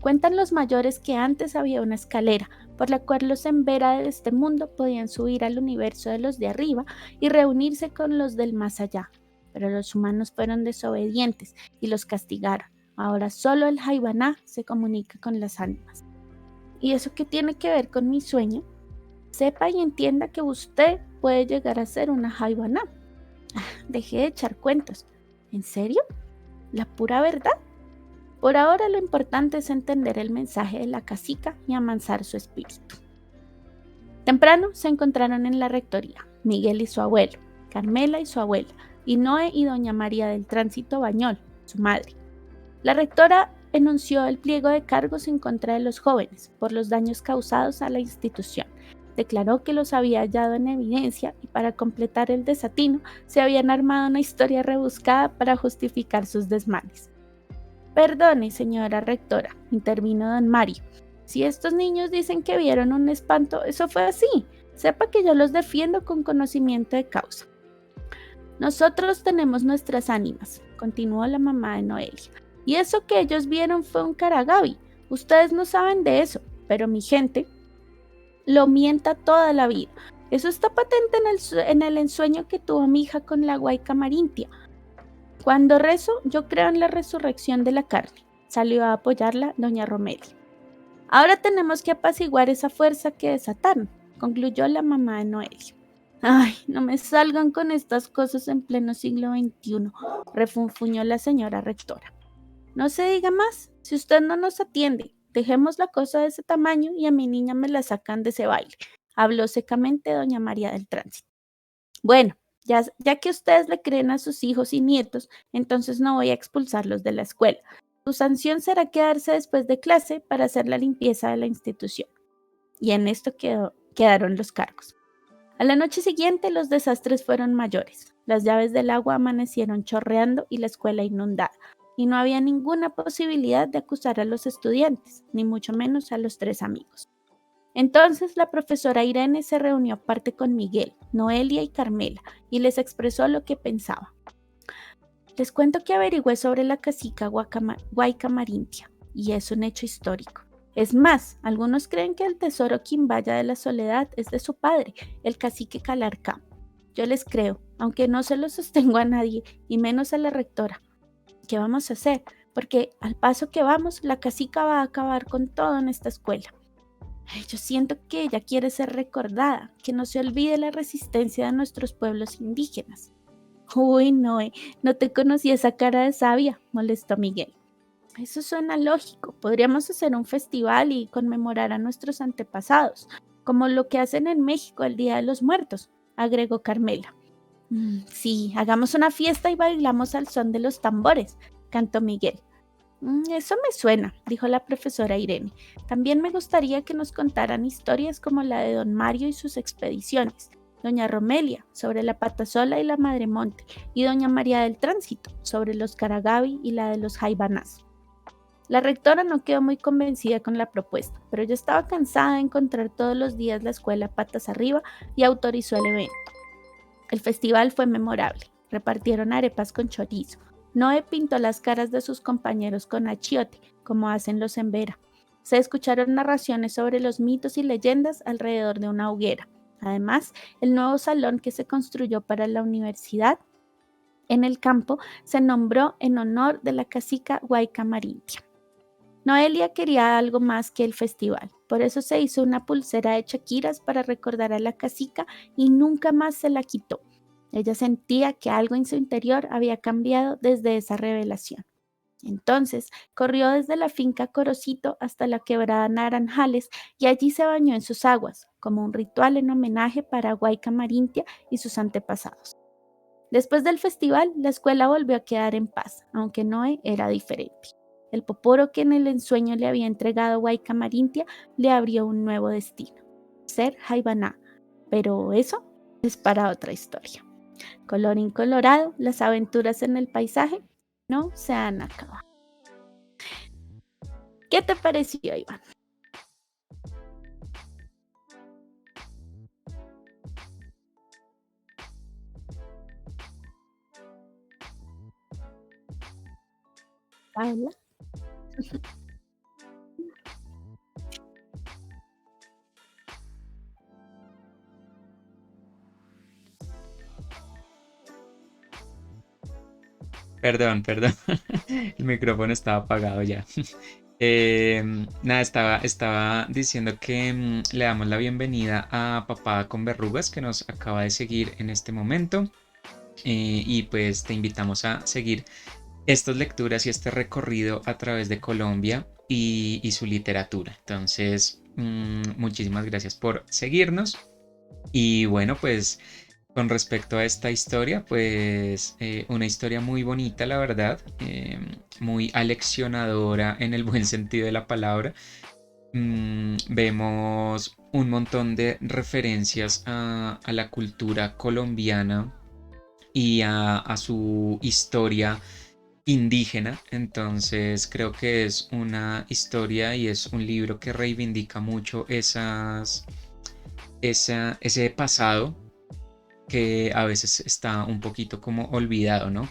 Cuentan los mayores que antes había una escalera, por la cual los en vera de este mundo podían subir al universo de los de arriba y reunirse con los del más allá. Pero los humanos fueron desobedientes y los castigaron. Ahora solo el Jaibaná se comunica con las ánimas. ¿Y eso qué tiene que ver con mi sueño? Sepa y entienda que usted puede llegar a ser una Jaibaná. Deje de echar cuentos. ¿En serio? ¿La pura verdad? Por ahora lo importante es entender el mensaje de la cacica y amansar su espíritu. Temprano se encontraron en la rectoría, Miguel y su abuelo, Carmela y su abuela, y Noé y doña María del Tránsito Bañol, su madre. La rectora enunció el pliego de cargos en contra de los jóvenes por los daños causados a la institución. Declaró que los había hallado en evidencia y para completar el desatino se habían armado una historia rebuscada para justificar sus desmanes. Perdone, señora rectora, intervino don Mario. Si estos niños dicen que vieron un espanto, eso fue así. Sepa que yo los defiendo con conocimiento de causa. Nosotros tenemos nuestras ánimas, continuó la mamá de Noelia. Y eso que ellos vieron fue un caragavi. Ustedes no saben de eso, pero mi gente lo mienta toda la vida. Eso está patente en el ensueño que tuvo mi hija con la Guayca Marintia. Cuando rezo, yo creo en la resurrección de la carne. Salió a apoyarla doña Romelia. Ahora tenemos que apaciguar esa fuerza que desataron, concluyó la mamá de Noelia. Ay, no me salgan con estas cosas en pleno siglo XXI, refunfuñó la señora rectora. No se diga más, si usted no nos atiende, dejemos la cosa de ese tamaño y a mi niña me la sacan de ese baile, habló secamente doña María del Tránsito. Bueno, ya que ustedes le creen a sus hijos y nietos, entonces no voy a expulsarlos de la escuela. Su sanción será quedarse después de clase para hacer la limpieza de la institución. Y en esto quedaron los cargos. A la noche siguiente los desastres fueron mayores. Las llaves del agua amanecieron chorreando y la escuela inundada. Y no había ninguna posibilidad de acusar a los estudiantes, ni mucho menos a los tres amigos. Entonces la profesora Irene se reunió aparte con Miguel, Noelia y Carmela y les expresó lo que pensaba. Les cuento que averigüé sobre la cacica Guayca Marintia y es un hecho histórico. Es más, algunos creen que el tesoro Quimbaya de la Soledad es de su padre, el cacique Calarcá. Yo les creo, aunque no se lo sostengo a nadie, y menos a la rectora. ¿Qué vamos a hacer? Porque al paso que vamos, la cacica va a acabar con todo en esta escuela. Yo siento que ella quiere ser recordada, que no se olvide la resistencia de nuestros pueblos indígenas. Uy, Noé, no te conocí esa cara de sabia, molestó Miguel. Eso suena lógico, podríamos hacer un festival y conmemorar a nuestros antepasados. como lo que hacen en México el Día de los Muertos, agregó Carmela. Sí, hagamos una fiesta y bailamos al son de los tambores, cantó Miguel. Eso me suena, dijo la profesora Irene. También me gustaría que nos contaran historias como la de don Mario y sus expediciones, doña Romelia sobre la Patasola y la Madremonte, y doña María del Tránsito sobre los Caragavi y la de los Jaibanás. La rectora no quedó muy convencida con la propuesta, pero ya estaba cansada de encontrar todos los días la escuela patas arriba y autorizó el evento. El festival fue memorable. Repartieron arepas con chorizo. Noé pintó las caras de sus compañeros con achiote, como hacen los en Vera. Se escucharon narraciones sobre los mitos y leyendas alrededor de una hoguera. Además, el nuevo salón que se construyó para la universidad en el campo se nombró en honor de la cacica Guaycamarintia. Noelia quería algo más que el festival, por eso se hizo una pulsera de chaquiras para recordar a la cacica y nunca más se la quitó. Ella sentía que algo en su interior había cambiado desde esa revelación. Entonces corrió desde la finca Corocito hasta la quebrada Naranjales y allí se bañó en sus aguas, como un ritual en homenaje para Guaycamarintia y sus antepasados. Después del festival, la escuela volvió a quedar en paz, aunque Noé era diferente. El poporo que en el ensueño le había entregado Guaycamarintia le abrió un nuevo destino, ser Jaibaná. Pero eso es para otra historia. Colorín colorado, las aventuras en el paisaje no se han acabado. ¿Qué te pareció, Iván? Paula.
Perdón, el micrófono estaba apagado ya. Nada, estaba diciendo que le damos la bienvenida a Papá con Verrugas que nos acaba de seguir en este momento. Y pues te invitamos a seguir estas lecturas y este recorrido a través de Colombia y su literatura. Entonces, muchísimas gracias por seguirnos. Y bueno, pues con respecto a esta historia, pues una historia muy bonita, la verdad, muy aleccionadora en el buen sentido de la palabra. Vemos un montón de referencias a la cultura colombiana y a su historia indígena. Entonces creo que es una historia y es un libro que reivindica mucho ese pasado que a veces está un poquito como olvidado, ¿no?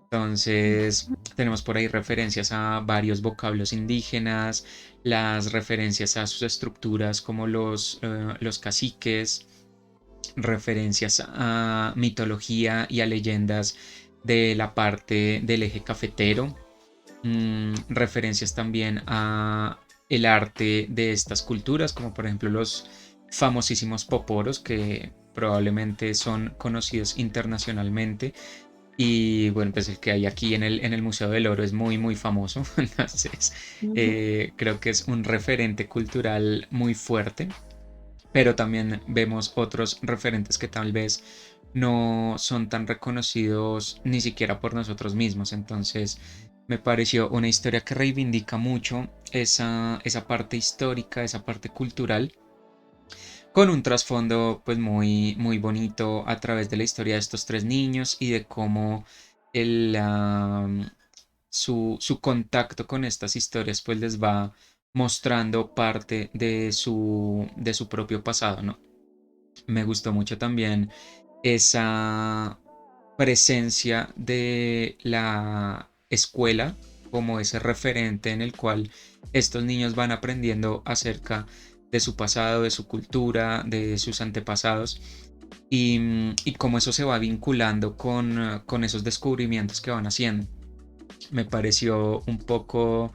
Entonces, tenemos por ahí referencias a varios vocablos indígenas, las referencias a sus estructuras como los caciques, referencias a mitología y a leyendas de la parte del eje cafetero, referencias también a el arte de estas culturas, como por ejemplo los famosísimos poporos que probablemente son conocidos internacionalmente. Y bueno, pues el que hay aquí en el Museo del Oro es muy, muy famoso. Entonces, creo que es un referente cultural muy fuerte. Pero también vemos otros referentes que tal vez no son tan reconocidos ni siquiera por nosotros mismos. Entonces, me pareció una historia que reivindica mucho esa parte histórica, esa parte cultural con un trasfondo pues muy, muy bonito a través de la historia de estos tres niños y de cómo el, su contacto con estas historias pues les va mostrando parte de su propio pasado, ¿no? Me gustó mucho también esa presencia de la escuela como ese referente en el cual estos niños van aprendiendo acerca de su pasado, de su cultura, de sus antepasados y cómo eso se va vinculando con esos descubrimientos que van haciendo. Me pareció un poco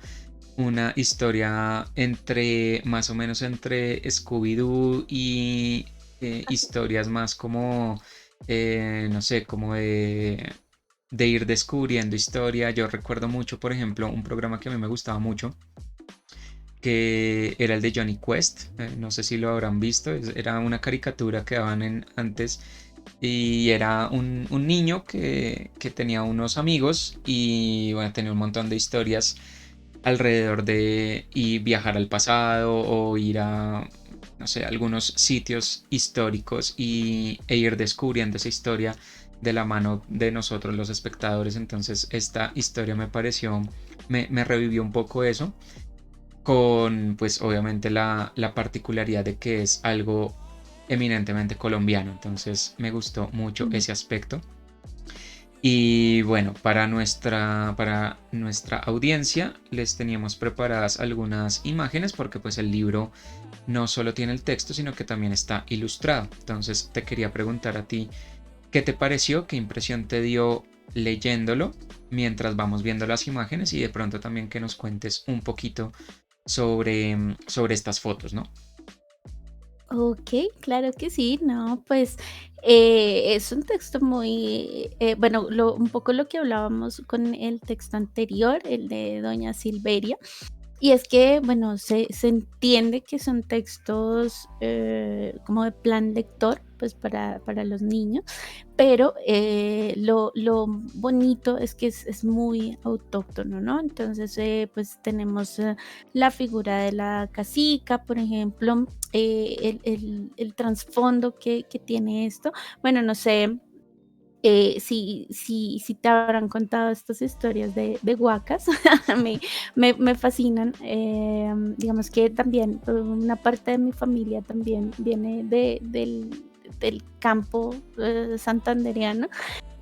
una historia entre, más o menos entre Scooby-Doo y historias más como, no sé, como de ir descubriendo historia. Yo recuerdo mucho, por ejemplo, un programa que a mí me gustaba mucho, que era el de Johnny Quest. No sé si lo habrán visto. Era una caricatura que daban antes y era un niño que tenía unos amigos y bueno, tenía un montón de historias alrededor de y viajar al pasado o ir a, no sé, algunos sitios históricos e ir descubriendo esa historia de la mano de nosotros los espectadores. Entonces esta historia me pareció, me revivió un poco eso, con pues obviamente la particularidad de que es algo eminentemente colombiano. Entonces me gustó mucho
Mm.
ese aspecto. Y bueno, para nuestra audiencia les teníamos preparadas algunas imágenes porque pues el libro no solo tiene el texto, sino que también está ilustrado. Entonces te quería preguntar a ti, ¿qué te pareció? ¿Qué impresión te dio leyéndolo mientras vamos viendo las imágenes? Y de pronto también que nos cuentes un poquito sobre estas fotos, ¿no?
Ok, claro que sí, no, pues es un texto muy, bueno, un poco lo que hablábamos con el texto anterior, el de Doña Silveria. Y es que, bueno, se entiende que son textos como de plan lector, pues para los niños, pero lo bonito es que es muy autóctono, ¿no? Entonces, pues tenemos la figura de la casica, por ejemplo, el trasfondo que tiene esto. Bueno, no sé, si te habrán contado estas historias de huacas, a mí me fascinan. Digamos que también una parte de mi familia también viene del campo santandereano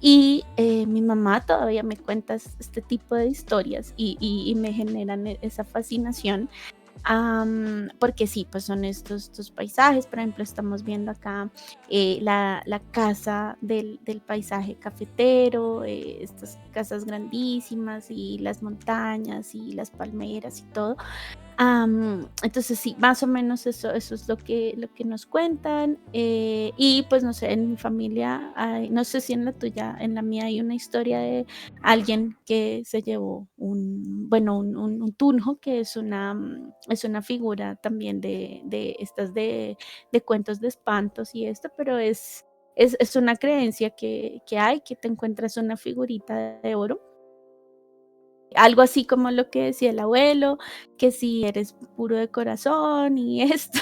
y mi mamá todavía me cuenta este tipo de historias y me generan esa fascinación. Porque sí, pues son estos paisajes, por ejemplo, estamos viendo acá la casa del paisaje cafetero, estas casas grandísimas y las montañas y las palmeras y todo. Entonces sí, más o menos eso es lo que nos cuentan. Y pues no sé, en mi familia no sé si en la tuya, en la mía hay una historia de alguien que se llevó bueno, un tunjo, que es una figura también de estas de cuentos de espantos y esto, pero es una creencia que hay, que te encuentras una figurita de oro, algo así como lo que decía el abuelo, que si eres puro de corazón y esto,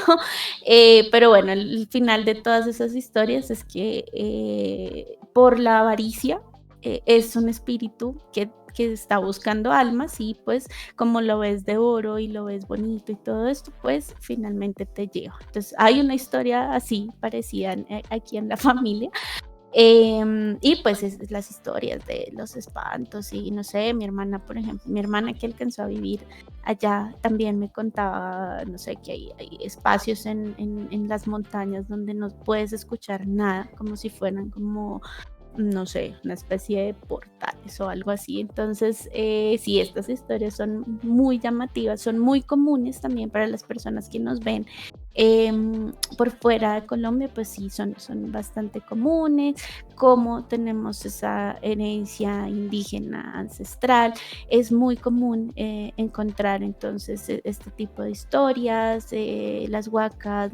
pero bueno, el final de todas esas historias es que por la avaricia es un espíritu que está buscando almas y pues como lo ves de oro y lo ves bonito y todo esto, pues finalmente te lleva. Entonces hay una historia así parecida aquí en la familia. Y pues las historias de los espantos y no sé, mi hermana, por ejemplo, mi hermana que alcanzó a vivir allá también me contaba, no sé, que hay espacios en las montañas donde no puedes escuchar nada, como si fueran como, no sé, una especie de portales o algo así. Entonces, sí, estas historias son muy llamativas, son muy comunes también para las personas que nos ven por fuera de Colombia, pues sí, son bastante comunes. Como tenemos esa herencia indígena ancestral, es muy común encontrar entonces este tipo de historias, las huacas,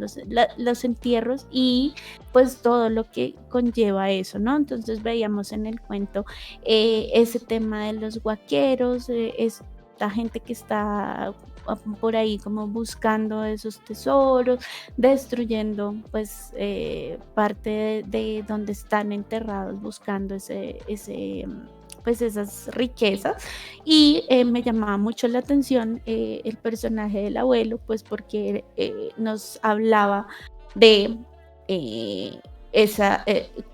los entierros y pues todo lo que conlleva eso, ¿no? Entonces veíamos en el cuento ese tema de los huaqueros, esta gente que está por ahí como buscando esos tesoros, destruyendo pues parte de donde están enterrados, buscando pues esas riquezas. Y me llamaba mucho la atención el personaje del abuelo, pues porque nos hablaba de eh,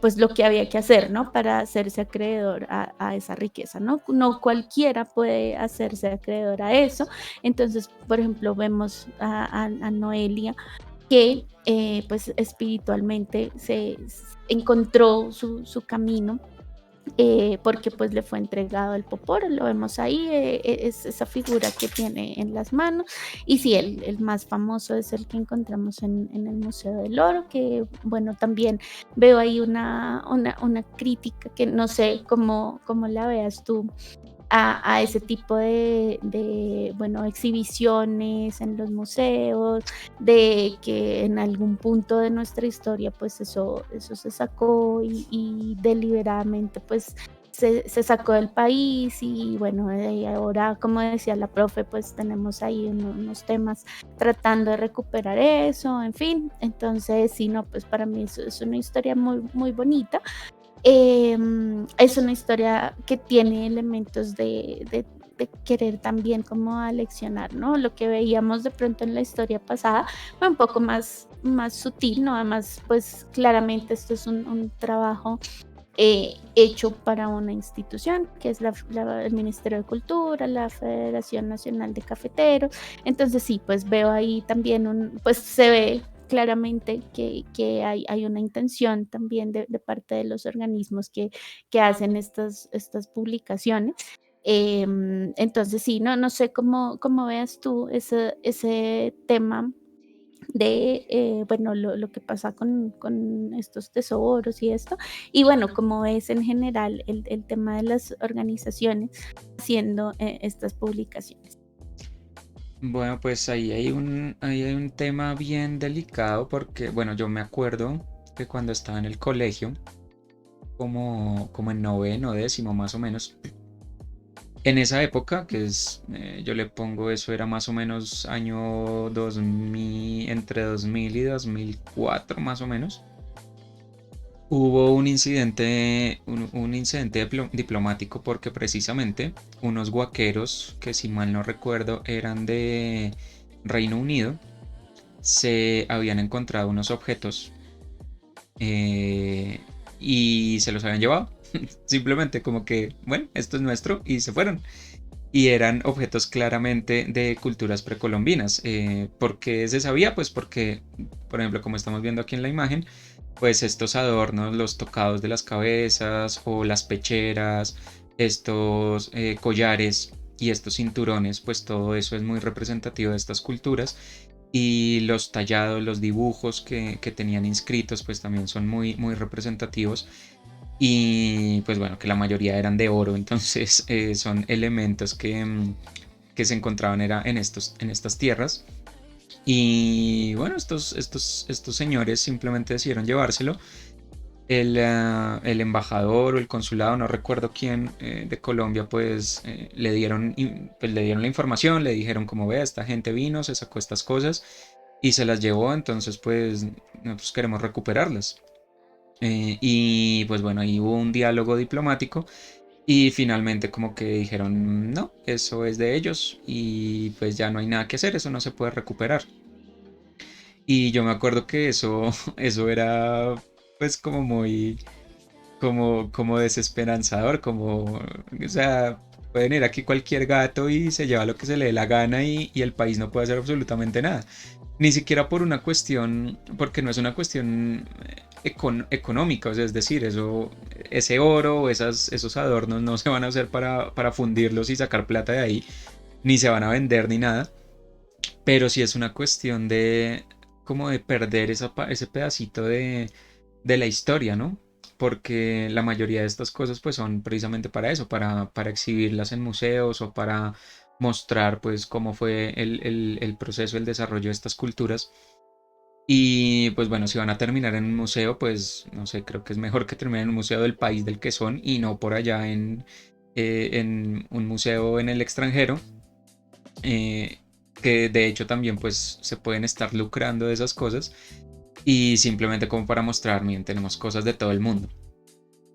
pues lo que había que hacer, ¿no? Para hacerse acreedor a esa riqueza, ¿no? No cualquiera puede hacerse acreedor a eso. Entonces, por ejemplo, vemos a Noelia que pues espiritualmente encontró su camino, porque pues le fue entregado el poporo, lo vemos ahí, es esa figura que tiene en las manos. Y sí, el más famoso es el que encontramos en el Museo del Oro, que bueno, también veo ahí una crítica que no sé cómo la veas tú a ese tipo bueno, exhibiciones en los museos, de que en algún punto de nuestra historia pues eso se sacó y deliberadamente pues se sacó del país y bueno, ahora como decía la profe, pues tenemos ahí unos temas tratando de recuperar eso, en fin. Entonces, sí, no, pues para mí eso es una historia muy, muy bonita. Es una historia que tiene elementos de querer también como aleccionar, ¿no? Lo que veíamos de pronto en la historia pasada fue un poco más sutil, ¿no? Además, pues claramente esto es un trabajo hecho para una institución, que es el Ministerio de Cultura, la Federación Nacional de Cafeteros. Entonces sí, pues veo ahí también pues se ve claramente que hay una intención también de parte de los organismos que hacen estas publicaciones. Entonces sí, no sé cómo veas tú ese tema bueno, lo que pasa con estos tesoros y esto. Y bueno, como es en general el tema de las organizaciones haciendo estas publicaciones.
Bueno, pues ahí hay un tema bien delicado porque, bueno, yo me acuerdo que cuando estaba en el colegio, como en noveno, décimo más o menos, en esa época, yo le pongo eso, era más o menos año 2000, entre 2000 y 2004 más o menos. Hubo un incidente diplomático porque precisamente unos guaqueros, que si mal no recuerdo eran de Reino Unido, se habían encontrado unos objetos eh, y se los habían llevado. Simplemente como que, bueno, esto es nuestro y se fueron. Y eran objetos claramente de culturas precolombinas. ¿Por qué se sabía? Pues porque, por ejemplo, como estamos viendo aquí en la imagen, pues estos adornos, los tocados de las cabezas o las pecheras, estos collares y estos cinturones, pues todo eso es muy representativo de estas culturas. Y los tallados, los dibujos que tenían inscritos, pues también son muy, muy representativos. Y pues bueno, que la mayoría eran de oro, entonces son elementos que se encontraban en estas tierras. Y bueno, estos señores simplemente decidieron llevárselo. El embajador o el consulado, no recuerdo quién, de Colombia, pues, pues le dieron la información, le dijeron como vea, esta gente vino, se sacó estas cosas y se las llevó, entonces pues nosotros queremos recuperarlas. Y pues bueno, ahí hubo un diálogo diplomático y finalmente como que dijeron, no, eso es de ellos y pues ya no hay nada que hacer, eso no se puede recuperar. Y yo me acuerdo que eso, eso era pues como muy, como desesperanzador, o sea, pueden ir aquí cualquier gato y se lleva lo que se le dé la gana y el país no puede hacer absolutamente nada. Ni siquiera por una cuestión, porque no es una cuestión económica, o sea, es decir, ese oro o esos adornos no se van a hacer para fundirlos y sacar plata de ahí, ni se van a vender ni nada, pero sí es una cuestión de como de perder ese pedacito de la historia, ¿no? Porque la mayoría de estas cosas pues son precisamente para eso, para exhibirlas en museos o para mostrar pues cómo fue el proceso, el desarrollo de estas culturas. Y pues bueno, si van a terminar en un museo, pues no sé, creo que es mejor que terminen en un museo del país del que son y no por allá en un museo en el extranjero, eh, que de hecho también pues se pueden estar lucrando de esas cosas y simplemente como para mostrar, miren, tenemos cosas de todo el mundo.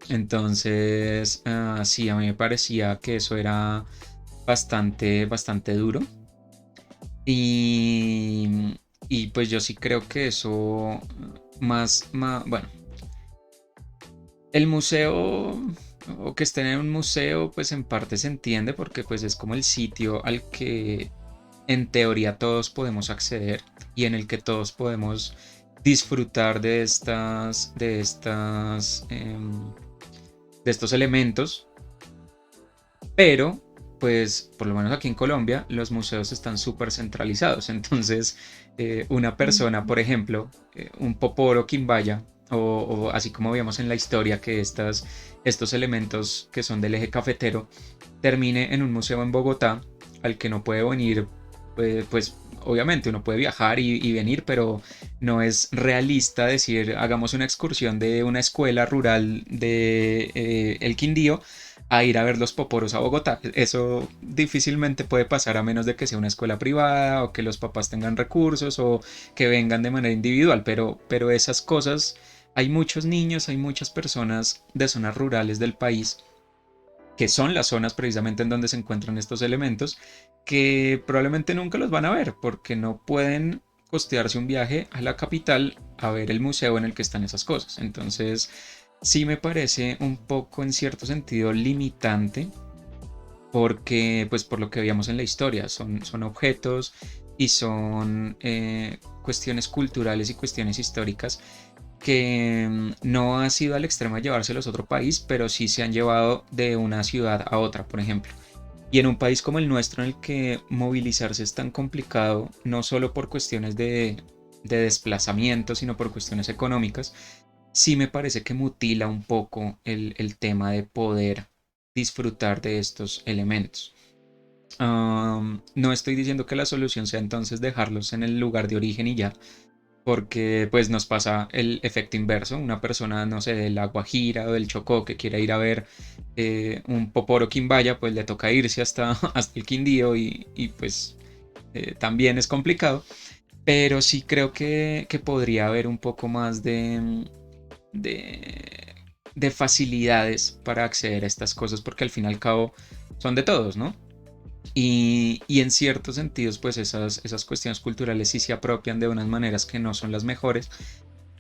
Entonces, sí, a mí me parecía que eso era bastante, bastante duro. Y, y pues yo sí creo que eso bueno, el museo o que estén en un museo, pues en parte se entiende porque pues es como el sitio al que en teoría todos podemos acceder y en el que todos podemos disfrutar de estos elementos, pero pues por lo menos aquí en Colombia los museos están súper centralizados, entonces una persona,
Ujú.
por ejemplo, un poporo quimbaya, o así como vemos en la historia que estos elementos que son del eje cafetero, termine en un museo en Bogotá al que no puede venir, pues obviamente uno puede viajar y venir, pero no es realista decir hagamos una excursión de una escuela rural de El Quindío a ir a ver los poporos a Bogotá. Eso difícilmente puede pasar a menos de que sea una escuela privada o que los papás tengan recursos o que vengan de manera individual, pero esas cosas, hay muchos niños, hay muchas personas de zonas rurales del país que son las zonas precisamente en donde se encuentran estos elementos, que probablemente nunca los van a ver porque no pueden costearse un viaje a la capital a ver el museo en el que están esas cosas. Entonces, sí me parece un poco en cierto sentido limitante porque, pues por lo que veíamos en la historia, son objetos y son cuestiones culturales y cuestiones históricas que no ha sido al extremo de llevárselos a otro país, pero sí se han llevado de una ciudad a otra, por ejemplo. Y en un país como el nuestro, en el que movilizarse es tan complicado, no solo por cuestiones de desplazamiento, sino por cuestiones económicas, sí me parece que mutila un poco el tema de poder disfrutar de estos elementos. No estoy diciendo que la solución sea entonces dejarlos en el lugar de origen y ya, porque pues nos pasa el efecto inverso. Una persona, no sé, de La Guajira o del Chocó que quiera ir a ver un poporo quimbaya, pues le toca irse hasta, hasta el Quindío y pues también es complicado. Pero sí creo que podría haber un poco más de, de facilidades para acceder a estas cosas, porque al fin y al cabo son de todos, ¿no? Y en ciertos sentidos, pues esas cuestiones culturales sí se apropian de unas maneras que no son las mejores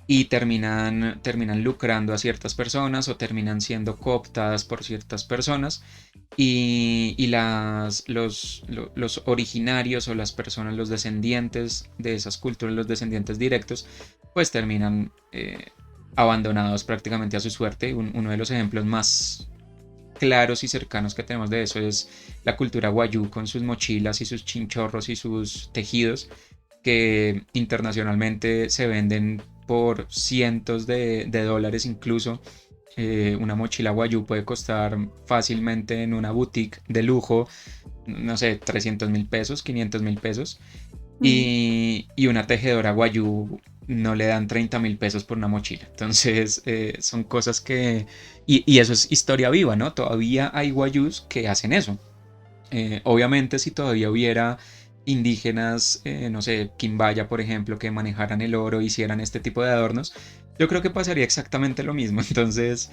y terminan lucrando a ciertas personas o terminan siendo cooptadas por ciertas personas y los originarios o las personas, los descendientes de esas culturas, los descendientes directos, pues terminan abandonados prácticamente a su suerte. Uno de los ejemplos más claros y cercanos que tenemos de eso es la cultura wayú con sus mochilas y sus chinchorros y sus tejidos que internacionalmente se venden por cientos de dólares incluso. Una mochila wayú puede costar fácilmente en una boutique de lujo, no sé, 300.000 pesos, 500.000 pesos.
Mm.
Y una tejedora wayú no le dan 30.000 pesos por una mochila. Entonces, son cosas que... Y eso es historia viva, ¿no? Todavía hay wayús que hacen eso. Obviamente, si todavía hubiera indígenas, no sé, Quimbaya, por ejemplo, que manejaran el oro, hicieran este tipo de adornos, yo creo que pasaría exactamente lo mismo. Entonces,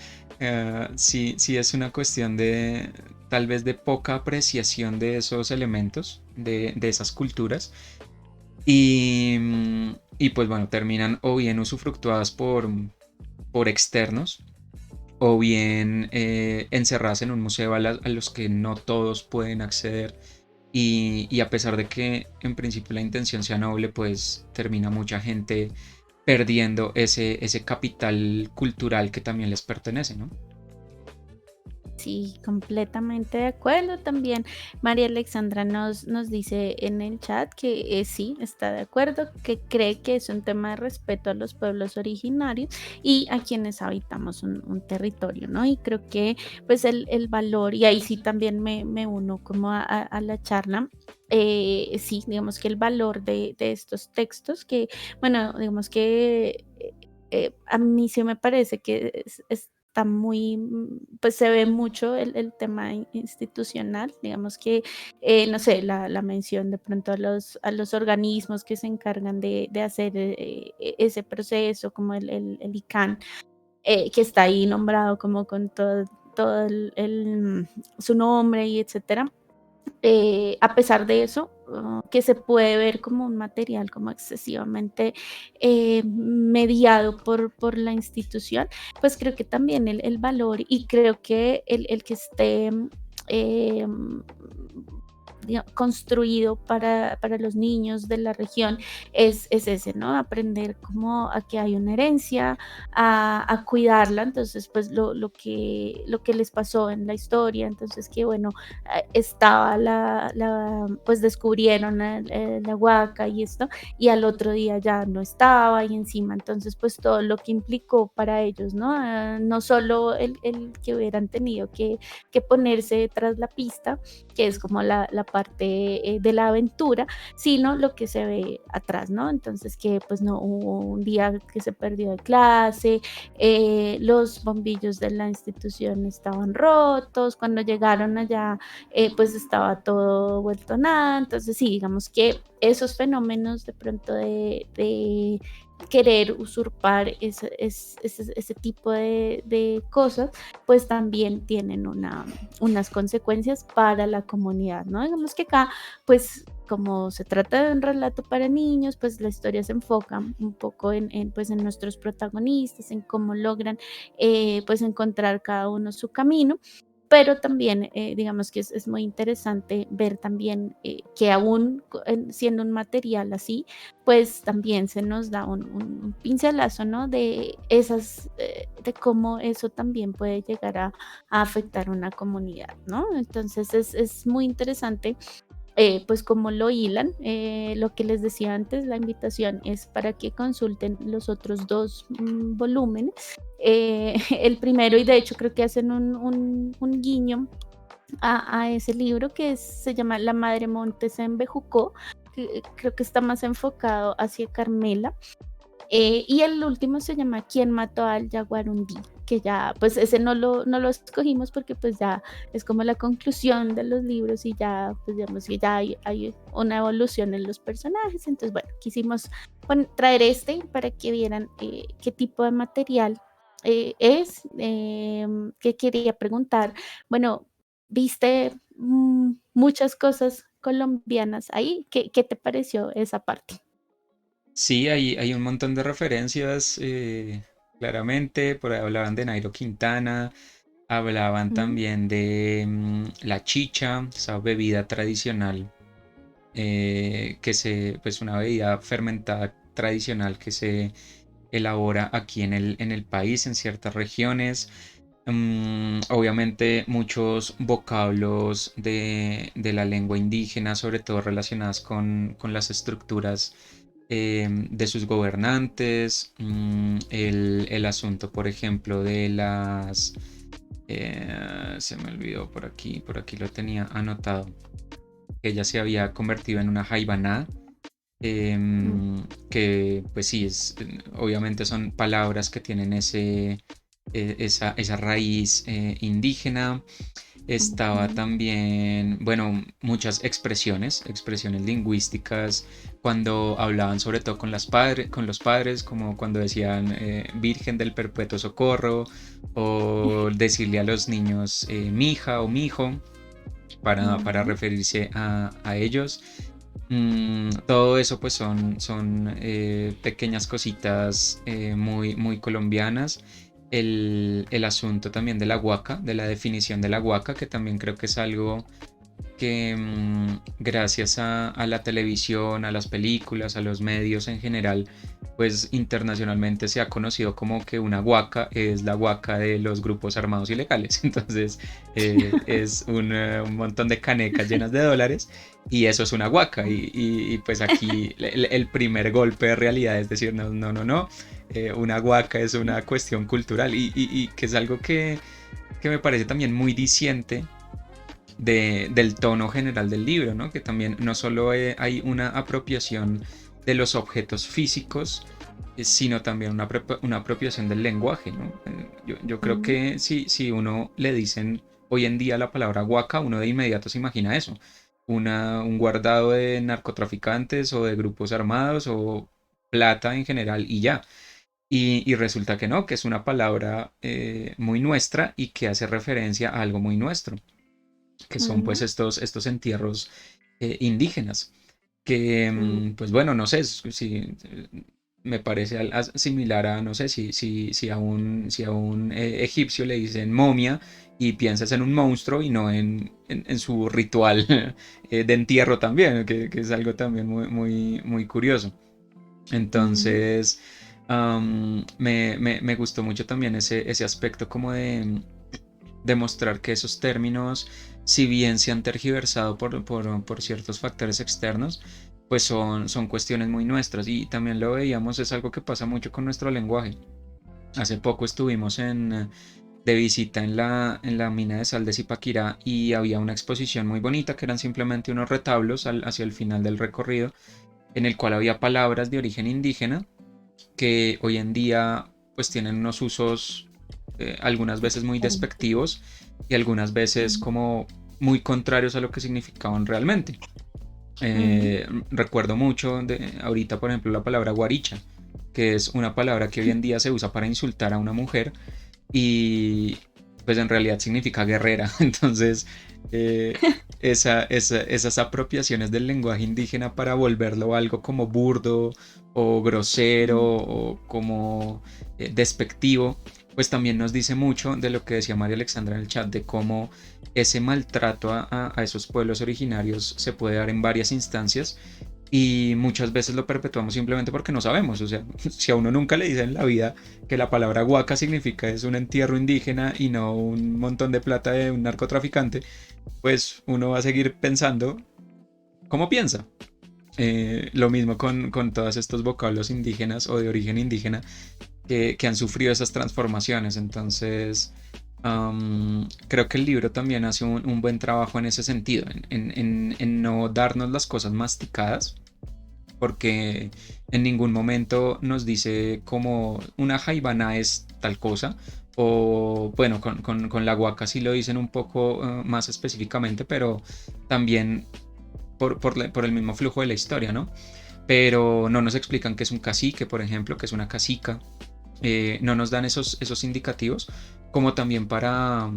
sí, sí es una cuestión de tal vez de poca apreciación de esos elementos, de esas culturas. Y pues bueno, terminan o bien usufructuadas por externos o bien encerradas en un museo a los que no todos pueden acceder. Y a pesar de que en principio la intención sea noble, pues termina mucha gente perdiendo ese capital cultural que también les pertenece, ¿no?
Sí, completamente de acuerdo también. María Alexandra nos dice en el chat que sí, está de acuerdo, que cree que es un tema de respeto a los pueblos originarios y a quienes habitamos un territorio, ¿no? Y creo que pues el valor, y ahí sí también me uno como a la charla. Sí, digamos que el valor de estos textos, que, bueno, digamos que a mí sí me parece que está muy, pues se ve mucho el tema institucional, digamos que, no sé, la mención de pronto a los organismos que se encargan de hacer ese proceso, como el ICANN, que está ahí nombrado como con todo su nombre y etcétera. A pesar de eso, que se puede ver como un material como excesivamente mediado por la institución, pues creo que también el valor y creo que el que esté, em, construido para los niños de la región es ese, ¿no? Aprender como a que hay una herencia, a cuidarla, entonces pues lo que les pasó en la historia, entonces que bueno, estaba pues descubrieron la huaca y esto, y al otro día ya no estaba y encima, entonces pues todo lo que implicó para ellos, ¿no? No solo el que hubieran tenido que ponerse tras la pista, que es como la parte de la aventura, sino lo que se ve atrás, ¿no? Entonces que pues no hubo un día que se perdió de clase, los bombillos de la institución estaban rotos, cuando llegaron allá pues estaba todo vuelto nada, entonces sí, digamos que esos fenómenos de pronto de querer usurpar ese tipo de cosas, pues también tienen unas consecuencias para la comunidad, ¿no? Digamos que acá, pues como se trata de un relato para niños, pues la historia se enfoca un poco pues, en nuestros protagonistas, en cómo logran pues encontrar cada uno su camino, pero también digamos que es muy interesante ver también que aún siendo un material así, pues también se nos da un pincelazo, ¿no? De esas, de cómo eso también puede llegar a afectar una comunidad, ¿no? Entonces es muy interesante pues como lo hilan, lo que les decía antes, la invitación es para que consulten los otros dos volúmenes. El primero, y de hecho creo que hacen un guiño a ese libro se llama La Madre Montes en Bejucó, que creo que está más enfocado hacia Carmela. Y el último se llama ¿Quién mató al Yaguarundi? Que ya, pues ese no lo escogimos porque pues ya es como la conclusión de los libros y ya, pues digamos que ya hay una evolución en los personajes. Entonces, bueno, quisimos traer este para que vieran qué tipo de material es, que quería preguntar. Bueno, viste muchas cosas colombianas ahí. ¿Qué te pareció esa parte?
Sí, hay un montón de referencias, claramente, por ahí hablaban de Nairo Quintana, hablaban
Ujú,
también de la chicha, esa bebida tradicional, pues una bebida fermentada tradicional que se elabora aquí en el país, en ciertas regiones. Obviamente muchos vocablos de la lengua indígena, sobre todo relacionadas con las estructuras de sus gobernantes, el asunto, por ejemplo, de se me olvidó por aquí lo tenía anotado, que ella se había convertido en una jaibaná,
mm,
que pues sí, obviamente son palabras que tienen esa raíz indígena. Estaba
ujú.
también, bueno, muchas expresiones lingüísticas cuando hablaban sobre todo con los padres, como cuando decían Virgen del Perpetuo Socorro, o decirle a los niños mija o mijo para
Ujú,
referirse a ellos. Todo eso pues son pequeñas cositas muy colombianas. El asunto también de la huaca, de la definición de la huaca, que también creo que es algo que gracias a la televisión, a las películas, a los medios en general, pues internacionalmente se ha conocido como que una huaca es la huaca de los grupos armados ilegales. Entonces es un montón de canecas llenas de dólares y eso es una huaca. Y, pues aquí el primer golpe de realidad es decir, no. Una huaca es una cuestión cultural y que es algo que me parece también muy diciente del tono general del libro, ¿no? Que también no solo hay una apropiación de los objetos físicos, sino también una apropiación del lenguaje, ¿no? Yo creo
ujú,
que si uno le dicen hoy en día la palabra huaca, uno de inmediato se imagina eso, un guardado de narcotraficantes o de grupos armados o plata en general y ya. Y resulta que no, que es una palabra muy nuestra y que hace referencia a algo muy nuestro, que son pues
ujú,
estos entierros indígenas, que
mm,
pues bueno, no sé si me parece similar a, no sé, si a un egipcio le dicen momia y piensas en un monstruo y no en su ritual de entierro también, que es algo también muy curioso.
Mm,
Entonces, me gustó mucho también ese aspecto como de demostrar que esos términos, si bien se han tergiversado por ciertos factores externos, pues son cuestiones muy nuestras y también lo veíamos, es algo que pasa mucho con nuestro lenguaje. Hace poco estuvimos de visita en la mina de sal de Zipaquirá y había una exposición muy bonita que eran simplemente unos retablos hacia el final del recorrido en el cual había palabras de origen indígena que hoy en día pues tienen unos usos algunas veces muy
diferente.
despectivos y algunas veces
Mm,
como muy contrarios a lo que significaban realmente.
mm,
Recuerdo mucho de ahorita, por ejemplo, la palabra guaricha, que es una palabra que hoy en día se usa para insultar a una mujer y pues en realidad significa guerrera. Entonces, eh, esas apropiaciones del lenguaje indígena para volverlo algo como burdo o grosero
mm,
o como despectivo, pues también nos dice mucho de lo que decía María Alexandra en el chat, de cómo ese maltrato a esos pueblos originarios se puede dar en varias instancias y muchas veces lo perpetuamos simplemente porque no sabemos. O sea, si a uno nunca le dicen en la vida que la palabra huaca significa es un entierro indígena y no un montón de plata de un narcotraficante, pues uno va a seguir pensando como piensa. Lo mismo con todos estos vocablos indígenas o de origen indígena que han sufrido esas transformaciones. Entonces, creo que el libro también hace un buen trabajo en ese sentido, en no darnos las cosas masticadas, porque en ningún momento nos dice como una jaibana es tal cosa, o bueno, con la huaca sí lo dicen un poco más específicamente, pero también por el mismo flujo de la historia, ¿no? Pero no nos explican qué es un cacique, por ejemplo, qué es una cacica, no nos dan esos indicativos como también para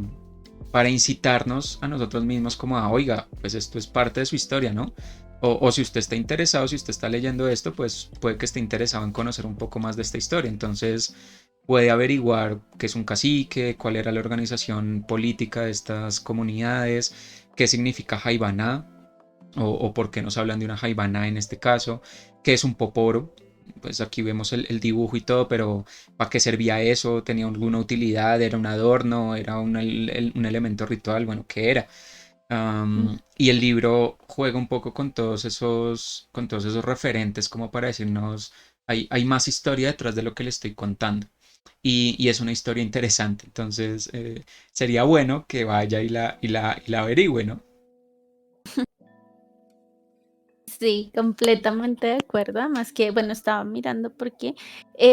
incitarnos a nosotros mismos como a, oiga, pues esto es parte de su historia, ¿no? O si usted está interesado, si usted está leyendo esto, pues puede que esté interesado en conocer un poco más de esta historia. Entonces puede averiguar qué es un cacique, cuál era la organización política de estas comunidades, qué significa Jaibaná, o por qué nos hablan de una Jaibaná en este caso, qué es un poporo. Pues aquí vemos el dibujo y todo, pero ¿para qué servía eso? ¿Tenía alguna utilidad? ¿Era un adorno? ¿Era un elemento ritual? Bueno, ¿qué era?
mm.
Y el libro juega un poco con todos esos referentes como para decirnos, hay más historia detrás de lo que le estoy contando. Y es una historia interesante, entonces sería bueno que vaya y la averigüe, ¿no?
Sí, completamente de acuerdo. Además que, bueno, estaba mirando porque,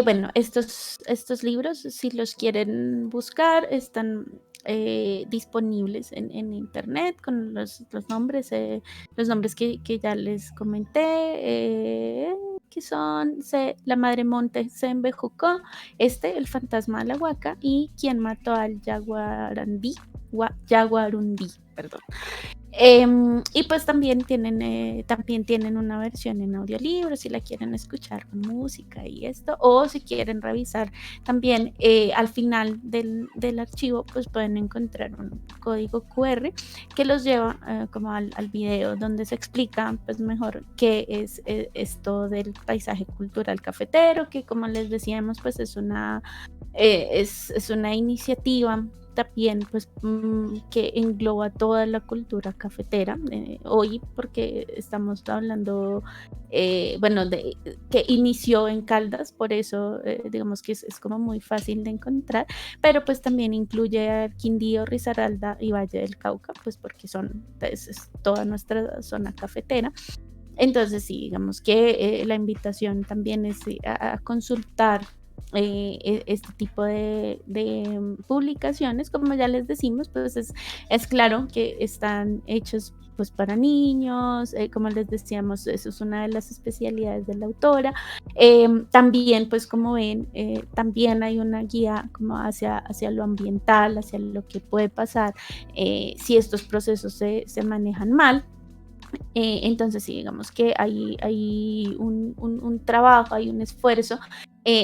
bueno, estos libros, si los quieren buscar, están disponibles en internet con los nombres que ya les comenté, que son La Madre Monte se embejucó, El fantasma de la Huaca y Quién mató al Yaguarundí, perdón. Y pues también tienen una versión en audiolibro si la quieren escuchar con música y esto, o si quieren revisar también al final del archivo, pues pueden encontrar un código QR que los lleva como al video donde se explica pues mejor qué es esto del paisaje cultural cafetero, que como les decíamos pues es una iniciativa también pues que engloba toda la cultura cafetera hoy porque estamos hablando bueno que inició en Caldas, por eso digamos que es como muy fácil de encontrar, pero pues también incluye a Quindío, Risaralda y Valle del Cauca, pues porque es toda nuestra zona cafetera. Entonces, sí, digamos que la invitación también es a consultar este tipo de publicaciones, como ya les decimos, pues es claro que están hechos pues para niños, como les decíamos, eso es una de las especialidades de la autora. También, pues como ven, también hay una guía como hacia lo ambiental, hacia lo que puede pasar si estos procesos se manejan mal. Entonces, sí, digamos que hay un trabajo, hay un esfuerzo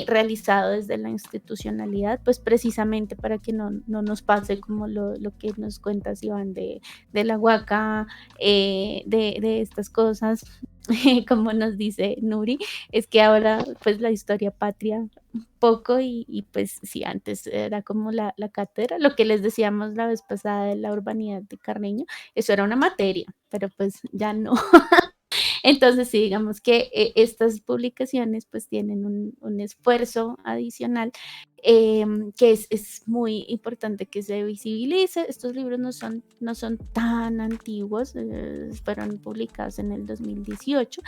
realizado desde la institucionalidad, pues precisamente para que no nos pase como lo que nos cuentas, Iván, de la huaca, de estas cosas, como nos dice Nuri, es que ahora pues la historia patria poco y pues sí, antes era como la cátedra, lo que les decíamos la vez pasada de la urbanidad de Carreño, eso era una materia, pero pues ya no. Entonces, sí, digamos que estas publicaciones pues tienen un esfuerzo adicional, que es muy importante que se visibilice. Estos libros no son tan antiguos, fueron publicados en el 2018.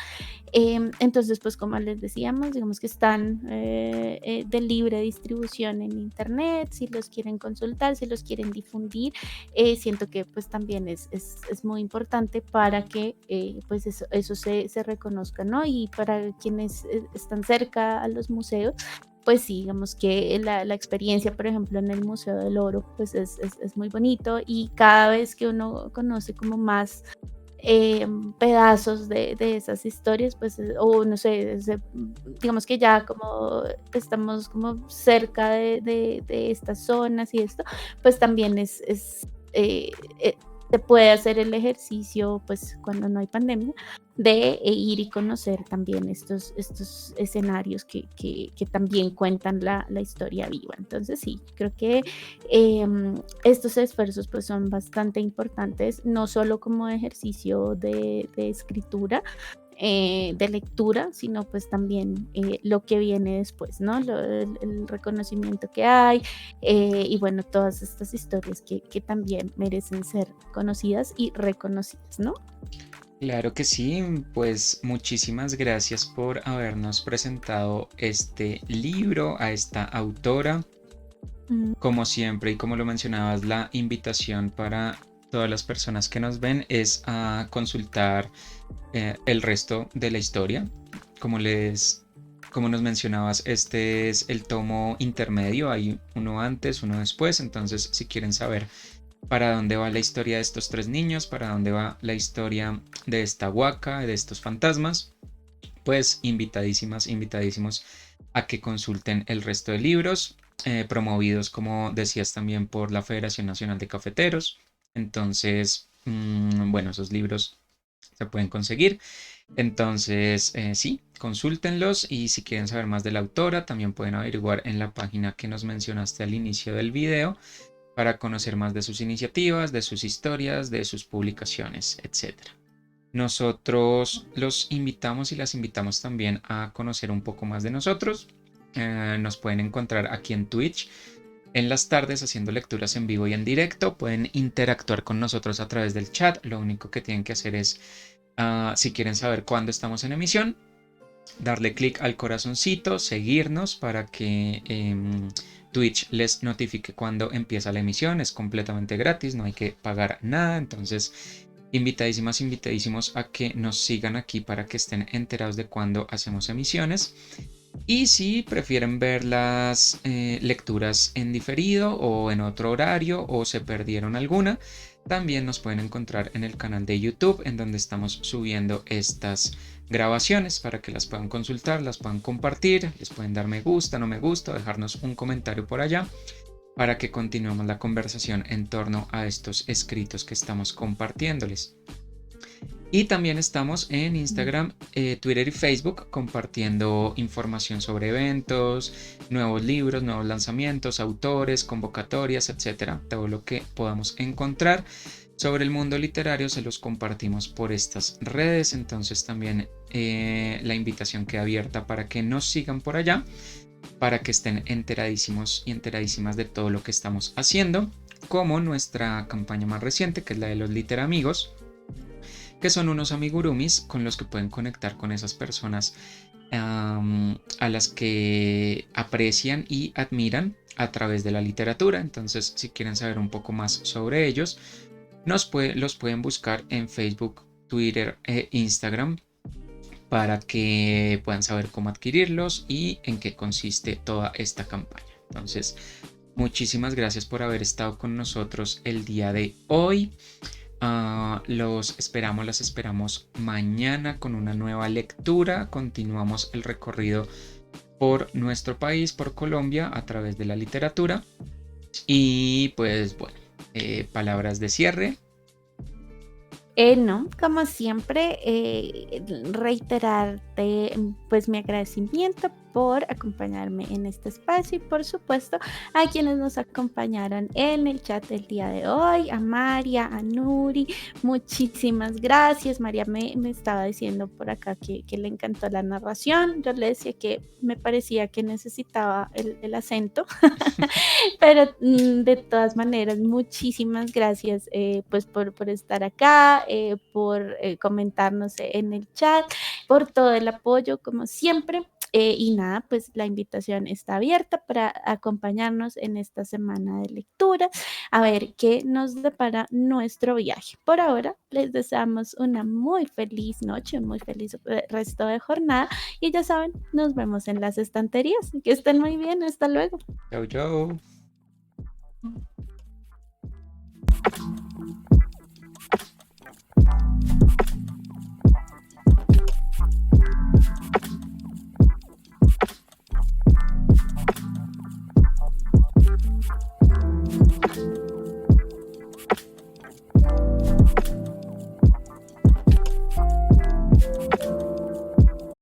Entonces, pues como les decíamos, digamos que están de libre distribución en internet, si los quieren consultar, si los quieren difundir, siento que pues también es muy importante para que pues eso se reconozca, ¿no? Y para quienes están cerca a los museos, pues sí, digamos que la experiencia, por ejemplo, en el Museo del Oro, pues es muy bonito y cada vez que uno conoce como más pedazos de esas historias, pues, o no sé, digamos que ya como estamos como cerca de estas zonas y esto, pues también eh, eh, se puede hacer el ejercicio, pues cuando no hay pandemia, de ir y conocer también estos escenarios que también cuentan la historia viva. Entonces sí, creo que estos esfuerzos pues son bastante importantes, no solo como ejercicio de escritura, de lectura, sino pues también lo que viene después, ¿no? El reconocimiento que hay y bueno, todas estas historias que también merecen ser conocidas y reconocidas, ¿no?
Claro que sí, pues muchísimas gracias por habernos presentado este libro, a esta autora.
Mm,
Como siempre y como lo mencionabas, la invitación para todas las personas que nos ven es a consultar el resto de la historia. Como como nos mencionabas, este es el tomo intermedio, hay uno antes, uno después, entonces si quieren saber para dónde va la historia de estos tres niños, para dónde va la historia de esta huaca, de estos fantasmas, pues invitadísimas, invitadísimos a que consulten el resto de libros, promovidos, como decías, también por la Federación Nacional de Cafeteros. Entonces, bueno, esos libros se pueden conseguir. Entonces, sí, consúltenlos y si quieren saber más de la autora, también pueden averiguar en la página que nos mencionaste al inicio del video para conocer más de sus iniciativas, de sus historias, de sus publicaciones, etcétera. Nosotros los invitamos y las invitamos también a conocer un poco más de nosotros. Nos pueden encontrar aquí en Twitch en las tardes haciendo lecturas en vivo y en directo. Pueden interactuar con nosotros a través del chat. Lo único que tienen que hacer es, si quieren saber cuándo estamos en emisión, darle clic al corazoncito, seguirnos para que Twitch les notifique cuando empieza la emisión. Es completamente gratis, no hay que pagar nada. Entonces, invitadísimas, invitadísimos a que nos sigan aquí para que estén enterados de cuando hacemos emisiones. Y si prefieren ver las lecturas en diferido o en otro horario o se perdieron alguna, también nos pueden encontrar en el canal de YouTube en donde estamos subiendo estas grabaciones para que las puedan consultar, las puedan compartir, les pueden dar me gusta, no me gusta, dejarnos un comentario por allá para que continuemos la conversación en torno a estos escritos que estamos compartiéndoles. Y también estamos en Instagram, Twitter y Facebook compartiendo información sobre eventos, nuevos libros, nuevos lanzamientos, autores, convocatorias, etcétera. Todo lo que podamos encontrar sobre el mundo literario se los compartimos por estas redes. Entonces también la invitación queda abierta para que nos sigan por allá, para que estén enteradísimos y enteradísimas de todo lo que estamos haciendo, como nuestra campaña más reciente, que es la de los Literamigos, que son unos amigurumis con los que pueden conectar con esas personas a las que aprecian y admiran a través de la literatura. Entonces, si quieren saber un poco más sobre ellos, los pueden buscar en Facebook, Twitter e Instagram para que puedan saber cómo adquirirlos y en qué consiste toda esta campaña. Entonces, muchísimas gracias por haber estado con nosotros el día de hoy. Las esperamos mañana con una nueva lectura. Continuamos el recorrido por nuestro país, por Colombia, a través de la literatura. Y pues bueno, palabras de cierre.
No, como siempre, reiterarte pues mi agradecimiento por acompañarme en este espacio y por supuesto a quienes nos acompañaron en el chat del día de hoy, a María, a Nuri, muchísimas gracias. María me estaba diciendo por acá que le encantó la narración, yo le decía que me parecía que necesitaba el acento, pero de todas maneras, muchísimas gracias pues por estar acá, por comentarnos en el chat, por todo el apoyo, como siempre. Y nada, pues la invitación está abierta para acompañarnos en esta semana de lectura, a ver qué nos depara nuestro viaje. Por ahora, les deseamos una muy feliz noche, un muy feliz resto de jornada y ya saben, nos vemos en las estanterías. Que estén muy bien, hasta luego.
Chau, chau.